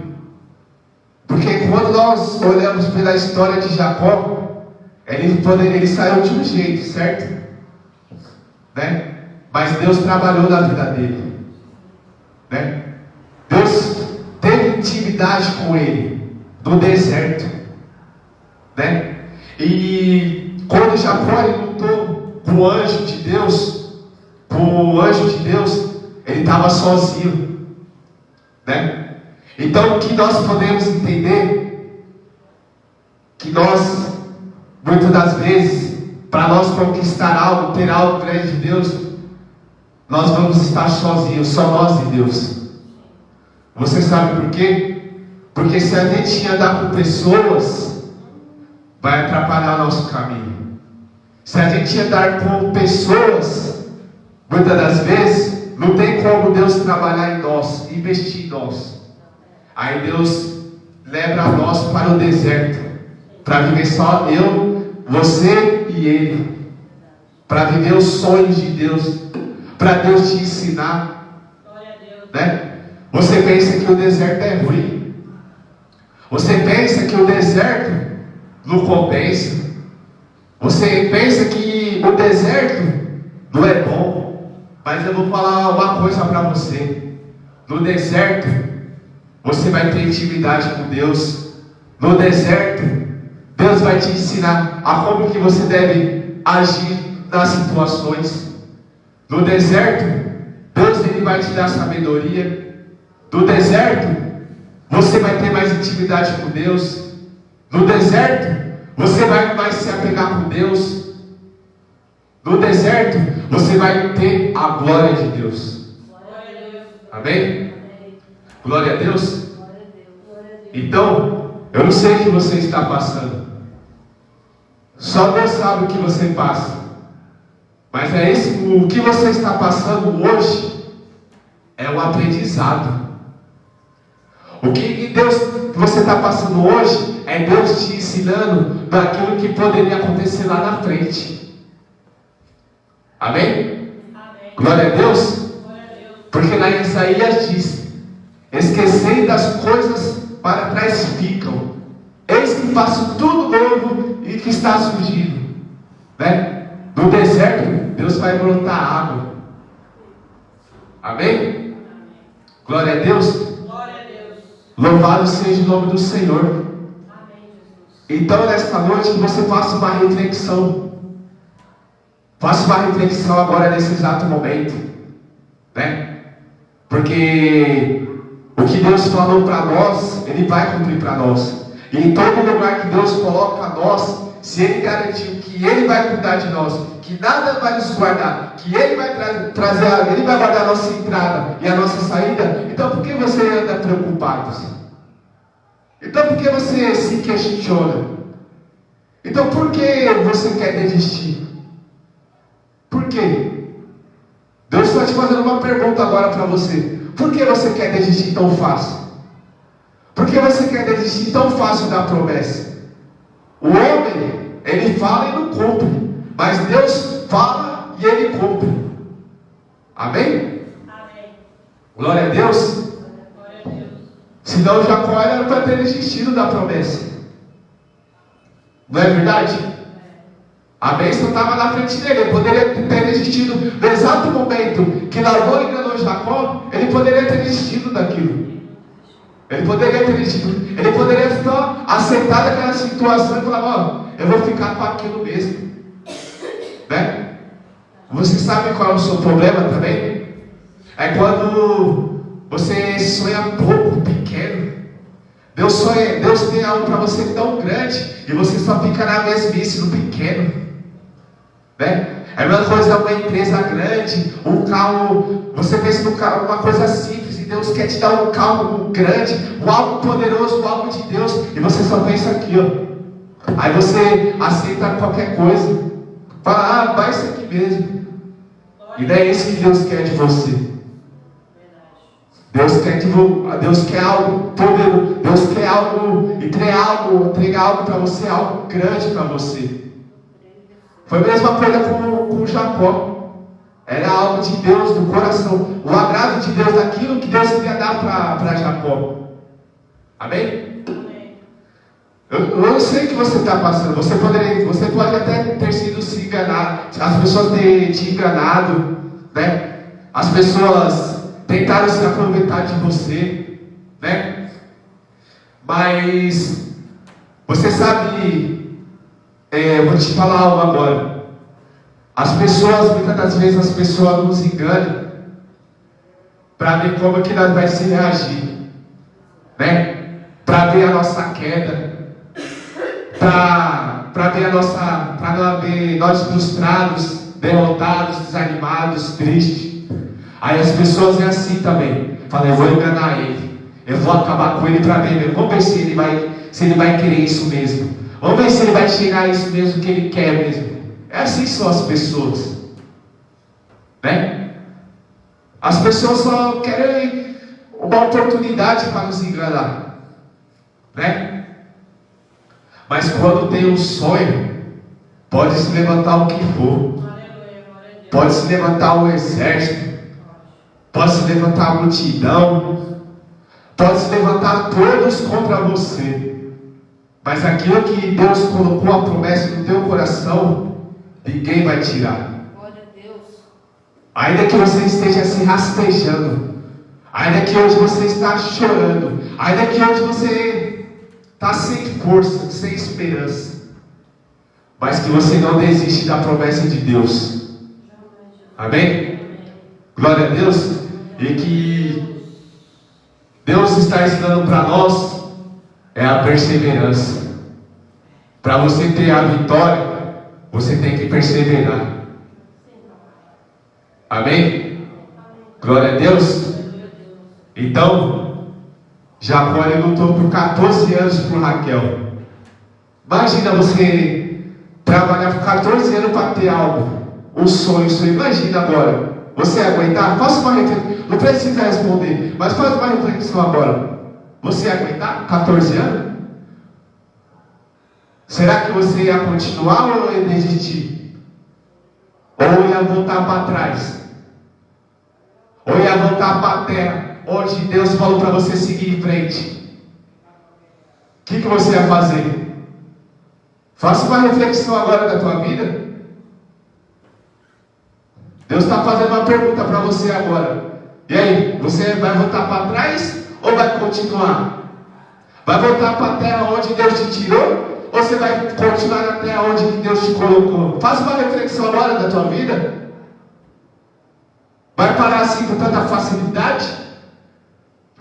Porque quando nós olhamos pela história de Jacó, ele saiu de um jeito, certo? Né? Mas Deus trabalhou na vida dele, né? Deus teve intimidade com ele no deserto, né? E quando Jacó ele lutou com o anjo de Deus, ele estava sozinho, né? Então o que nós podemos entender, que nós, muitas das vezes, para nós conquistar algo, ter algo grande de Deus, nós vamos estar sozinhos, só nós e Deus. Você sabe por quê? Porque se a gente andar com pessoas, vai atrapalhar o nosso caminho. Se a gente andar com pessoas, muitas das vezes, não tem como Deus trabalhar em nós, investir em nós. Aí Deus leva nós para o deserto, para viver só eu, você e Ele, para viver os sonhos de Deus, para Deus te ensinar, né? Você pensa que o deserto é ruim, você pensa que o deserto não compensa, você pensa que o deserto não é bom, mas eu vou falar uma coisa para você: no deserto você vai ter intimidade com Deus. No deserto Deus vai te ensinar a como que você deve agir nas situações. No deserto Deus ele vai te dar sabedoria. No deserto você vai ter mais intimidade com Deus. No deserto você vai mais se apegar com Deus. No deserto você vai ter a glória de Deus. Amém? Glória a Deus. Então, eu não sei o que você está passando. Só Deus sabe o que você passa. Mas o que você está passando hoje é um aprendizado. O que você está passando hoje é Deus te ensinando daquilo que poderia acontecer lá na frente. Amém? Amém. Glória a Deus. Porque lá em Isaías diz: esquecei das coisas para trás ficam, eis que faço tudo novo e que está surgindo, né? No deserto Deus vai brotar água. Amém? Glória a Deus. Louvado seja o nome do Senhor. Amém, Jesus. Então nesta noite que você faça uma reflexão. Faça uma reflexão agora nesse exato momento, né? Porque o que Deus falou para nós, Ele vai cumprir para nós. E em todo lugar que Deus coloca a nós, se Ele garantiu que Ele vai cuidar de nós, que nada vai nos guardar, que Ele vai trazer, Ele vai guardar a nossa entrada e a nossa saída, então por que você anda preocupado? Então por que você se questiona? Então por que você quer desistir? Por quê? Deus está te fazendo uma pergunta agora para você. Por que você quer desistir tão fácil? Por que você quer desistir tão fácil da promessa? O homem, ele fala e não cumpre. Mas Deus fala e Ele cumpre. Amém? Amém. Glória a Deus. Glória a Deus. Senão Jacó era para ter desistido da promessa. Não é verdade? A bênção estava na frente dele. Ele poderia ter desistido. No exato momento que Labão enganou Jacó, ele poderia ter desistido daquilo. Ele poderia ter desistido. Ele poderia só aceitar aquela situação e falar: ó, eu vou ficar com aquilo mesmo. Né? Você sabe qual é o seu problema também? É quando você sonha pouco, pequeno. Deus tem algo para você tão grande e você só fica na mesmice, no pequeno, né? É a mesma coisa uma empresa grande, um carro. Você pensa no carro, uma coisa simples, e Deus quer te dar um carro grande, um algo poderoso, um algo de Deus, e você só pensa aqui, ó. Aí você aceita qualquer coisa. Fala: vai isso aqui mesmo. E não é isso que Deus quer de você. Deus quer algo poderoso. Deus quer algo, entregar algo para você, algo grande para você. Foi a mesma coisa com Jacó. Era algo de Deus, do coração, o agrado de Deus, daquilo que Deus queria dar para Jacó. Amém? Eu não sei o que você está passando. Você pode até ter sido se enganado. As pessoas terem te enganado, né? As pessoas tentaram se aproveitar de você, né? Mas você sabe, eu vou te falar algo agora. Muitas das vezes as pessoas nos enganam para ver como que nós vamos se reagir, né? Para ver a nossa queda, para não ver nós frustrados, derrotados, desanimados, tristes. Aí as pessoas é assim também. Falam: eu vou enganar ele, eu vou acabar com ele para ver. Vamos ver se ele vai querer isso mesmo. Vamos ver se ele vai chegar a isso mesmo que ele quer mesmo. É assim são as pessoas, né? As pessoas só querem uma oportunidade para nos enganar, né? Mas quando tem um sonho, pode se levantar o que for. Pode se levantar um exército, pode se levantar a multidão, pode se levantar todos contra você. Mas aquilo que Deus colocou a promessa no teu coração, ninguém vai tirar. Ainda que você esteja se rastejando, ainda que hoje você está chorando, ainda que hoje você está sem força, sem esperança, mas que você não desiste da promessa de Deus. Amém? Glória a Deus. E que Deus está ensinando para nós é a perseverança. Para você ter a vitória, você tem que perseverar. Amém? Glória a Deus. Então, Jacó lutou por 14 anos por Raquel. Imagina você trabalhar por 14 anos para ter algo, um sonho. Imagina agora, você aguentar? Faça uma reflexão, não precisa responder, mas faz uma reflexão agora. Você aguentar 14 anos? Será que você ia continuar ou ia desistir? Ou ia voltar para trás? Ou ia voltar para a terra, onde Deus falou para você seguir em frente? O que você ia fazer? Faça uma reflexão agora da tua vida. Deus está fazendo uma pergunta para você agora. E aí, você vai voltar para trás ou vai continuar? Vai voltar para a terra onde Deus te tirou? Ou você vai continuar até onde Deus te colocou? Faz uma reflexão agora da tua vida. Vai parar assim com tanta facilidade?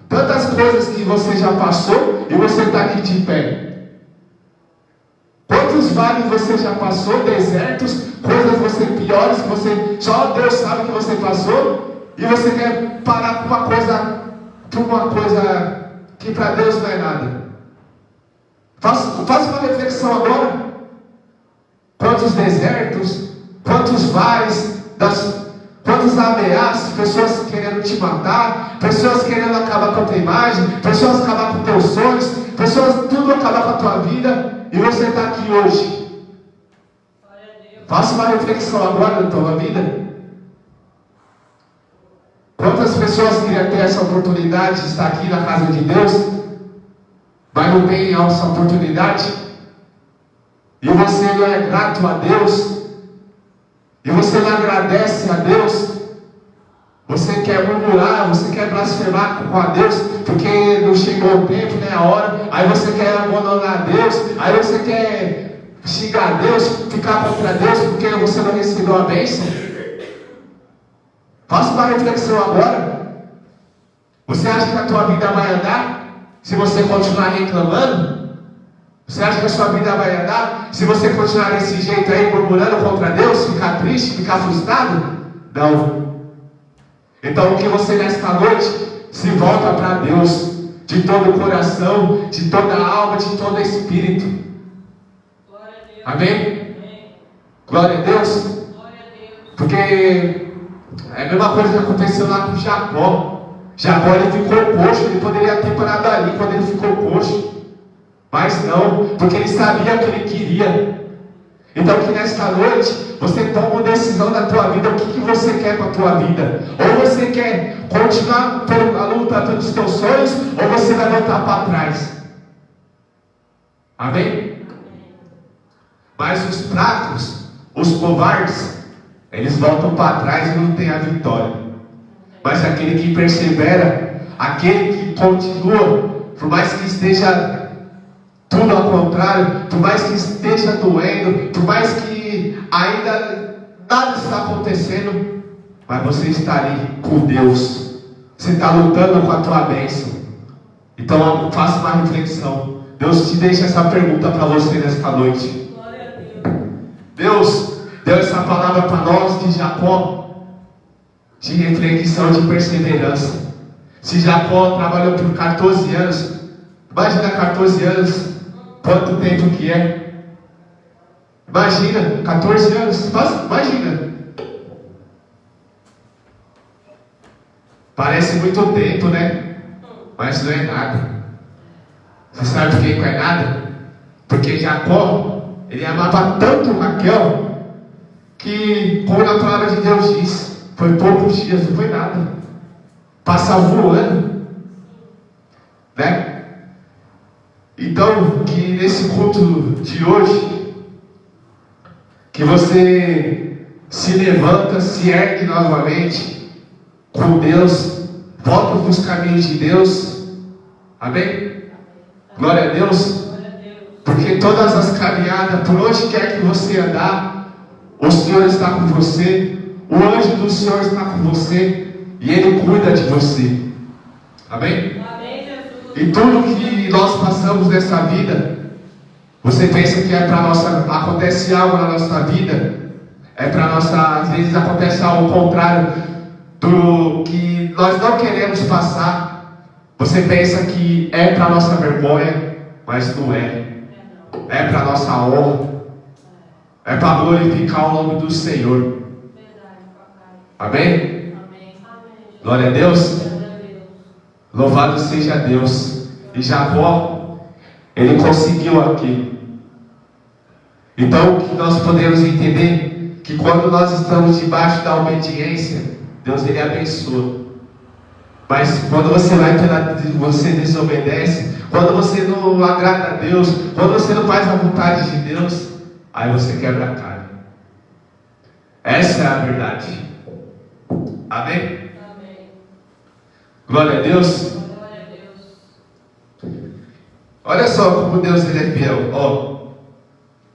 Tantas coisas que você já passou e você está aqui de pé. Quantos vales você já passou, desertos, coisas você piores que você só Deus sabe que você passou, e você quer parar por uma coisa que para Deus não é nada. Faça uma reflexão agora. Quantos desertos, quantos vales, quantas ameaças, pessoas querendo te matar, pessoas querendo acabar com a tua imagem, pessoas acabar com teus sonhos, pessoas tudo acabar com a tua vida, e você está aqui hoje. Faça uma reflexão agora da tua vida. Quantas pessoas queriam ter essa oportunidade de estar aqui na casa de Deus, mas não tem essa oportunidade? E você não é grato a Deus? E você não agradece a Deus? Você quer murmurar, você quer blasfemar com a Deus, porque não chegou o tempo, nem a hora. Aí você quer abandonar Deus, aí você quer xingar Deus, ficar contra Deus, porque você não recebeu a bênção. Faça uma reflexão agora. Você acha que a tua vida vai andar se você continuar reclamando? Você acha que a sua vida vai andar se você continuar desse jeito aí, murmurando contra Deus, ficar triste, ficar frustrado? Não. Então, que você nesta noite se volta para Deus de todo o coração, de toda a alma, de todo o espírito. Glória a Deus. Amém? Amém. Glória a Deus. Glória a Deus. Porque é a mesma coisa que aconteceu lá com Jacó. Jacó, ele ficou coxo, ele poderia ter parado ali quando ele ficou coxo. Mas não, porque ele sabia o que ele queria. Então que nesta noite você toma uma decisão da tua vida. O que você quer para a tua vida? Ou você quer continuar a luta pelos teus sonhos, ou você vai voltar para trás. Amém? Mas os fracos, os covardes, eles voltam para trás e não têm a vitória. Mas aquele que persevera, aquele que continua, por mais que esteja tudo ao contrário, por mais que esteja doendo, por mais que ainda nada está acontecendo, mas você está ali com Deus, você está lutando com a tua bênção. Então faça uma reflexão. Deus te deixa essa pergunta para você nesta noite. Glória a Deus. Deus deu essa palavra para nós de Jacó, de reflexão, de perseverança. Se Jacó trabalhou por 14 anos, imagina 14 anos, quanto tempo que é? Imagina, 14 anos, imagina. Parece muito tempo, né? Mas não é nada. Você sabe por que não é nada? Porque Jacó, ele amava tanto Raquel, que, como a palavra de Deus diz, foi poucos dias, não foi nada. Passa voando, né? Então, que nesse culto de hoje, que você se levanta, se ergue novamente com Deus, volta para os caminhos de Deus. Amém? Glória a Deus. Glória a Deus. Porque todas as caminhadas, por onde quer que você andar, o Senhor está com você, o anjo do Senhor está com você, e Ele cuida de você. Amém? Amém, Jesus. E tudo que nós passamos nessa vida, você pensa que é para nossa, acontece algo na nossa vida, é para nossa, às vezes acontece algo contrário do que nós não queremos passar. Você pensa que é para nossa vergonha, mas não é. É para nossa honra. É para glorificar o nome do Senhor. Verdade, papai. Amém? Amém. Amém. Glória a Deus. Glória a Deus. Louvado seja Deus. E Jacó, ele conseguiu aqui. Então, o que nós podemos entender? Que quando nós estamos debaixo da obediência, Deus ele abençoa. Mas quando você você desobedece, quando você não agrada a Deus, quando você não faz a vontade de Deus, aí você quebra a cara. Essa é a verdade. Amém? Amém. Glória a Deus. Glória a Deus. Olha só como Deus ele é fiel. Ó,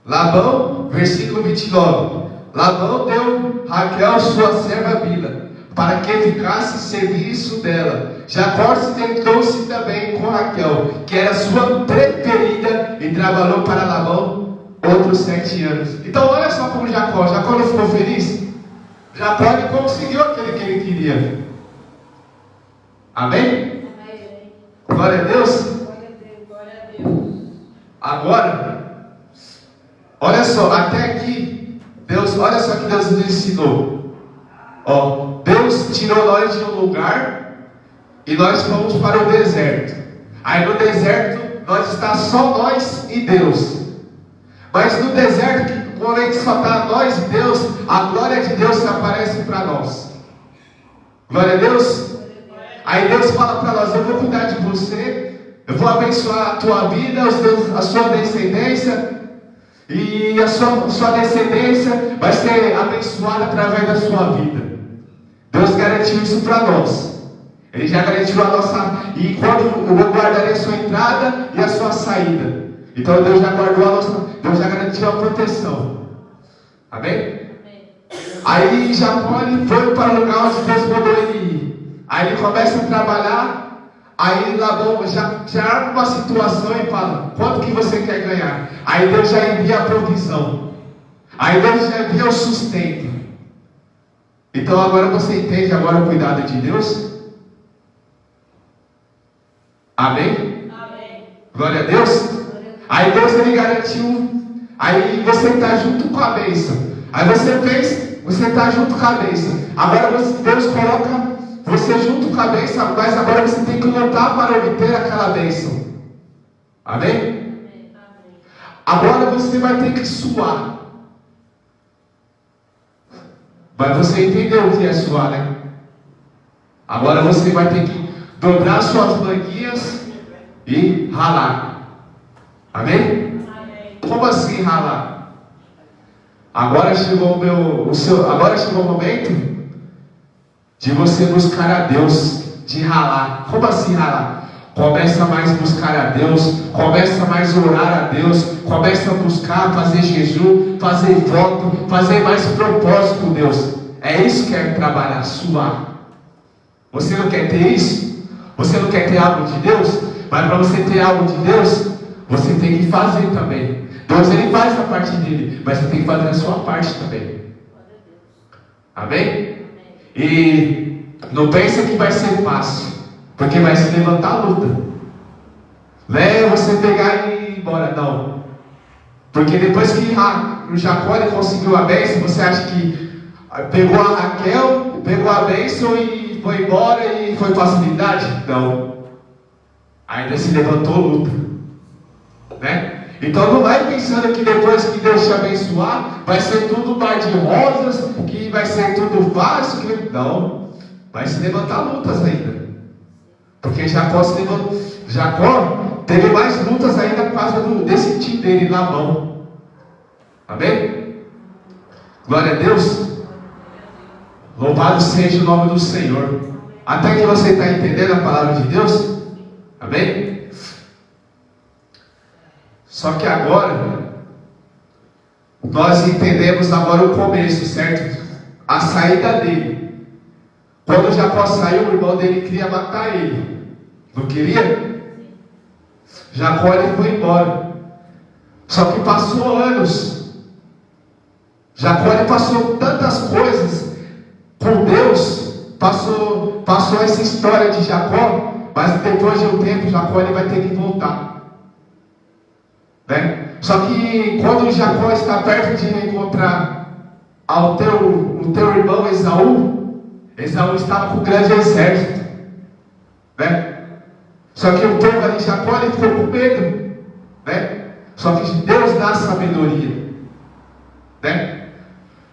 Labão, versículo 29. Labão deu Raquel sua serva Bila, para que ficasse serviço dela. Jacó se deitou-se também com Raquel, que era sua preferida, e trabalhou para Labão outros 7 anos. Então olha só como Jacó não ficou feliz? Jacó ele conseguiu aquele que ele queria. Amém? Amém. Glória a Deus. Glória a Deus. Glória a Deus. Agora, olha só, até aqui, Deus, olha só que Deus nos ensinou. Ó, Deus tirou nós de um lugar e nós fomos para o deserto. Aí no deserto, nós está só nós e Deus. Mas no deserto, quando a gente só está nós e Deus, a glória de Deus se aparece para nós. Glória a Deus. Aí Deus fala para nós: eu vou cuidar de você, eu vou abençoar a tua vida, a sua descendência, e a sua descendência vai ser abençoada através da sua vida. Deus garantiu isso para nós. Ele já garantiu a nossa. E quando eu guardarei a sua entrada e a sua saída. Então Deus já guardou a nossa. Deus já garantiu a proteção. Amém? Amém. Aí Jacó foi para o lugar onde Deus mandou ele ir. Aí ele começa a trabalhar. Aí Labão já arma uma situação e fala: quanto que você quer ganhar? Aí Deus já envia a provisão. Aí Deus já envia o sustento. Então agora você entende agora o cuidado de Deus? Amém? Amém. Glória a Deus. Aí Deus ele garantiu. Aí você está junto com a bênção. Aí você está junto com a bênção. Agora Deus coloca você junto com a bênção, mas agora você tem que lutar para obter aquela bênção. Amém? Amém. Agora você vai ter que suar. Mas você entendeu o que é suar, né? Agora você vai ter que dobrar suas manguinhas e ralar. Amém? Amém. Como assim ralar? Agora chegou o momento de você buscar a Deus, de ralar. Como assim ralar? Começa mais a buscar a Deus, começa mais a orar a Deus, começa a buscar, fazer jejum, fazer voto, fazer mais propósito com Deus. É isso que é trabalhar, suar. Você não quer ter isso? Você não quer ter algo de Deus? Mas para você ter algo de Deus, você tem que fazer também. Deus ele faz a parte dele, mas você tem que fazer a sua parte também. Amém? E não pensa que vai ser fácil, porque vai se levantar a luta. Não é você pegar e ir embora, não. Porque depois que o Jacó conseguiu a bênção, você acha que pegou a Raquel, pegou a bênção e foi embora e foi facilidade? Não. Ainda se levantou luta, né? Então não vai pensando que depois que Deus te abençoar, vai ser tudo mar de rosas, que vai ser tudo fácil. Não, vai se levantar lutas ainda. Porque Jacó teve mais lutas ainda por causa desse tio dele, Labão. Amém? Glória a Deus. Louvado seja o nome do Senhor. Até que você está entendendo a palavra de Deus? Amém? Só que agora nós entendemos agora o começo, certo? A saída dele. Quando Jacó saiu, o irmão dele queria matar ele. Não queria? Jacó ele foi embora. Só que passou anos. Jacó ele passou tantas coisas com Deus. Passou essa história de Jacó. Mas depois de um tempo, Jacó ele vai ter que voltar. Né? Só que quando Jacó está perto de reencontrar o teu irmão Esaú estava com um grande exército, né? Só que o povo ali, Jacó, ele ficou com medo, né? Só que Deus dá sabedoria, né?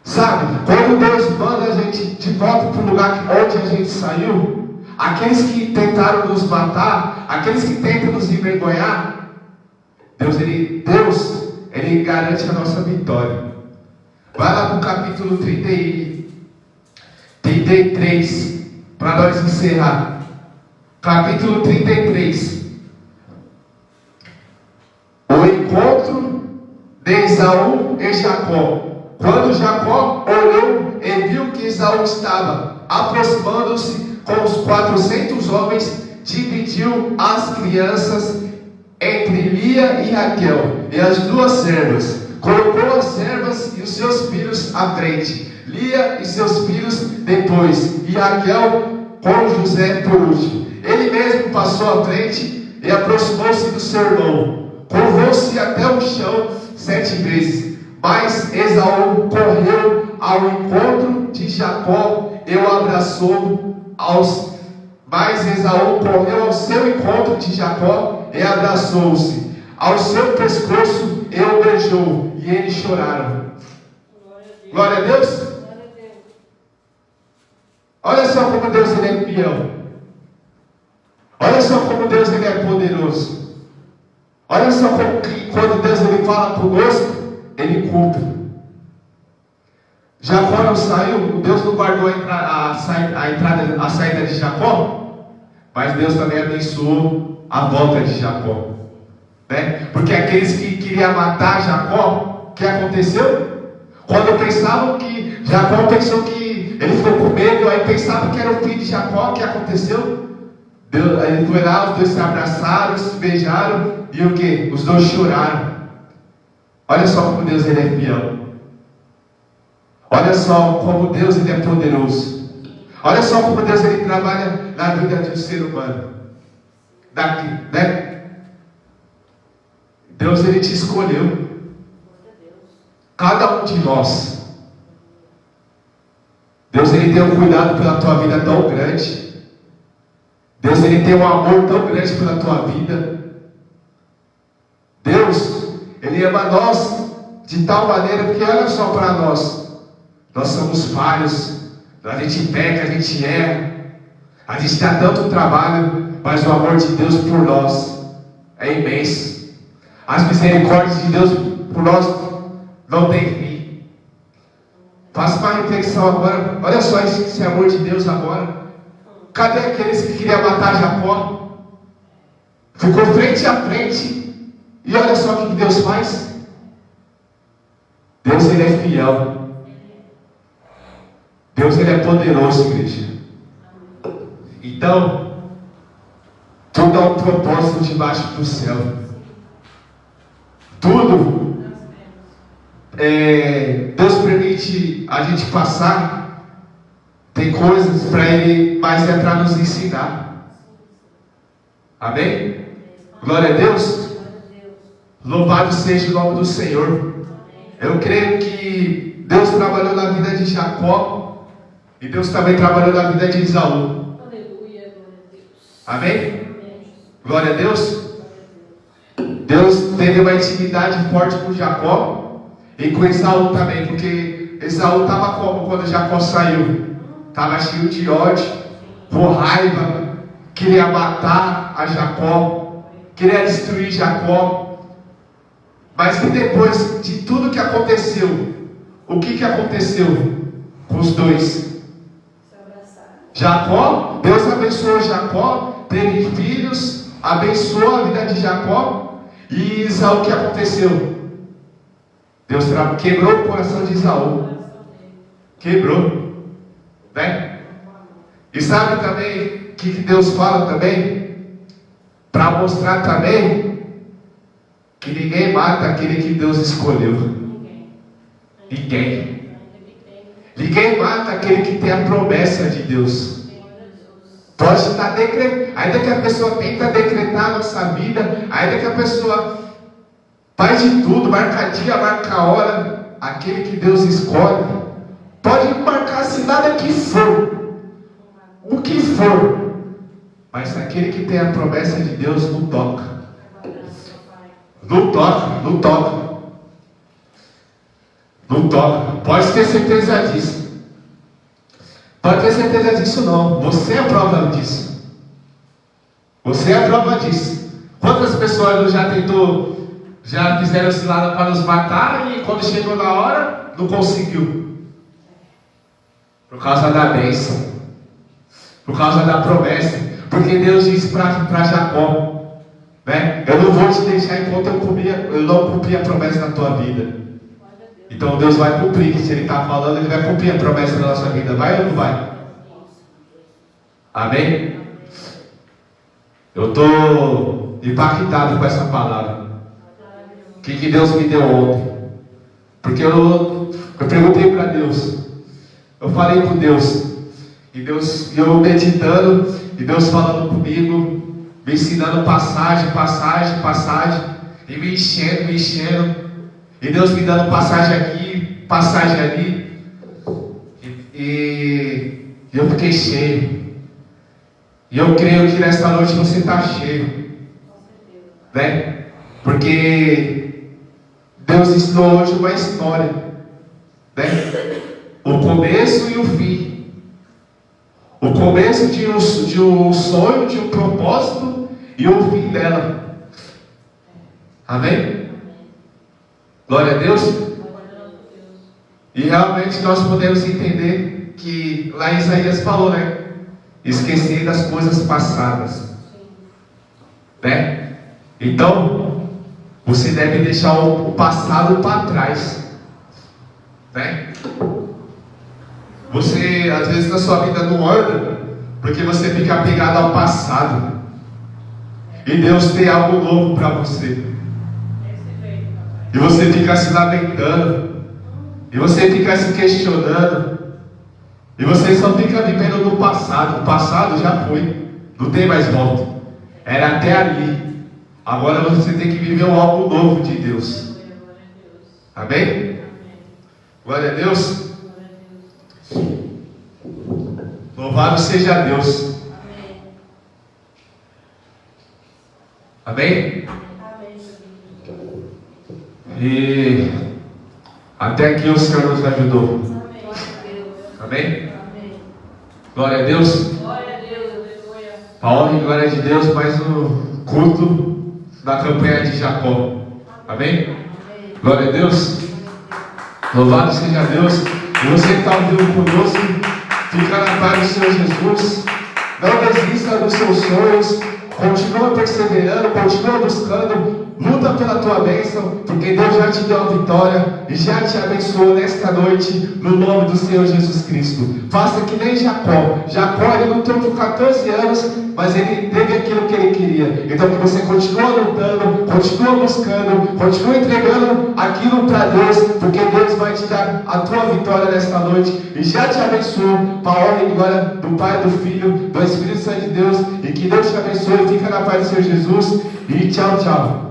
Sabe, quando Deus manda a gente de volta para o lugar onde a gente saiu, aqueles que tentaram nos matar, aqueles que tentam nos envergonhar, Deus ele garante a nossa vitória. Vai lá para o capítulo 33, para nós encerrar. Capítulo 33. O encontro de Esaú e Jacó. Quando Jacó olhou e viu que Esaú estava aproximando-se com os 400 homens, dividiu as crianças entre Lia e Raquel e as duas servas. Colocou as servas e os seus filhos à frente, Lia e seus filhos depois, e Raquel com José por último. Ele mesmo passou à frente e aproximou-se do seu irmão. Curvou-se até o chão 7 vezes. Mas Esaú correu ao encontro de Jacó e o abraçou Mas Esaú correu ao seu encontro de Jacó e abraçou-se ao seu pescoço e o beijou, e eles choraram. Glória a Deus. Glória a Deus. Olha só como Deus ele é fiel. Olha só como Deus ele é poderoso. Olha só como quando Deus ele fala conosco, ele cumpre. Jacó não saiu, Deus não guardou a saída de Jacó, mas Deus também abençoou a volta de Jacó, né? Porque aqueles que queriam matar Jacó, o que aconteceu? Quando pensavam que Jacó pensou que ele ficou com medo, aí pensava que era o filho de Jacó, o que aconteceu? Ele foi lá, os dois se abraçaram, se beijaram, e o que? Os dois choraram. Olha só como Deus ele é fiel. Olha só como Deus ele é poderoso. Olha só como Deus ele trabalha na vida de um ser humano. Daqui, né? Deus ele te escolheu. Cada um de nós. Deus ele tem um cuidado pela tua vida tão grande. Deus ele tem um amor tão grande pela tua vida. Deus ele ama nós de tal maneira, porque olha só para nós somos falhos, a gente peca, a gente erra, a gente dá tanto trabalho, mas o amor de Deus por nós é imenso. As misericórdias de Deus por nós não tem fim. Faça uma reflexão agora, olha só esse amor de Deus agora. Cadê aqueles que queriam matar Jacó? Ficou frente a frente. E olha só o que Deus faz. Deus ele é fiel. Deus ele é poderoso, igreja. Então, tudo há um propósito debaixo do céu. Tudo Deus permite a gente passar. Tem coisas para Ele, mas é para nos ensinar. Amém? Glória a Deus. Louvado seja o nome do Senhor. Eu creio que Deus trabalhou na vida de Jacó e Deus também trabalhou na vida de Esaú. Aleluia, glória a Deus. Amém? Amém. Glória a Deus. Deus teve uma intimidade forte com Jacó e com Esaú também, porque Esaú estava como quando Jacó saiu? Estava cheio de ódio, com raiva, queria matar a Jacó, queria destruir Jacó. Mas que depois de tudo que aconteceu, o que aconteceu com os dois? Se abraçar. Jacó, Deus abençoou Jacó, teve filhos, abençoou a vida de Jacó. E Esaú, o que aconteceu? Deus quebrou o coração de Esaú. Quebrou, né? E sabe também o que Deus fala também? Para mostrar também que ninguém mata aquele que Deus escolheu. Ninguém. Ninguém mata aquele que tem a promessa de Deus. Pode estar decretando, ainda que a pessoa tenta decretar a nossa vida, ainda que a pessoa faz de tudo, marca dia, marca hora, aquele que Deus escolhe, pode marcar se nada que for, o que for, mas aquele que tem a promessa de Deus não toca. Não toca, não toca. Não toca. Pode ter certeza disso. Pode ter certeza disso não. Você é a prova disso. Você é a prova disso. Quantas pessoas já fizeram cilada para nos matar e quando chegou na hora, não conseguiu. Por causa da bênção. Por causa da promessa. Porque Deus disse para Jacó: Né? Eu não vou te deixar enquanto eu não cumprir a promessa na tua vida. Então Deus vai cumprir. Se Ele está falando, Ele vai cumprir a promessa na nossa vida. Vai ou não vai? Amém? Eu estou impactado com essa palavra. O que Deus me deu ontem? Porque eu perguntei para Deus. Eu falei com Deus. E eu meditando. E Deus falando comigo. Me ensinando passagem. E me enchendo. E Deus me dando passagem aqui, passagem ali. E eu fiquei cheio. E eu creio que nesta noite você está cheio. Né? Porque Deus ensinou hoje uma história. Né? O começo e o fim. O começo de um sonho, de um propósito e o fim dela. Amém? Glória a Deus. E realmente nós podemos entender que lá Isaías falou, né? Esquecer das coisas passadas. Né? Então, você deve deixar o passado para trás. Né? Você, às vezes, na sua vida não anda porque você fica apegado ao passado. E Deus tem algo novo para você. E você fica se lamentando. E você fica se questionando. E você só fica vivendo no passado. O passado já foi. Não tem mais volta. Era até ali. Agora você tem que viver algo novo de Deus. Amém? Glória a Deus. Louvado seja Deus. Amém? E até aqui o Senhor nos ajudou. Amém? Glória a Deus. A honra e glória de Deus, mais um culto da campanha de Jacó. Amém? Glória a Deus. Louvado seja Deus. E você que está ouvindo conosco, fica na paz do Senhor Jesus. Não desista dos seus sonhos. Continua perseverando, continua buscando. Luta pela tua bênção, porque Deus já te deu a vitória e já te abençoou nesta noite, no nome do Senhor Jesus Cristo. Faça que nem Jacó. Jacó, ele lutou por 14 anos, mas ele teve aquilo que ele queria. Então que você continua lutando, continua buscando, continua entregando aquilo para Deus, porque Deus vai te dar a tua vitória nesta noite e já te abençoou, para a honra e glória do Pai, do Filho, do Espírito Santo de Deus. E que Deus te abençoe. Fica na paz do Senhor Jesus e tchau, tchau.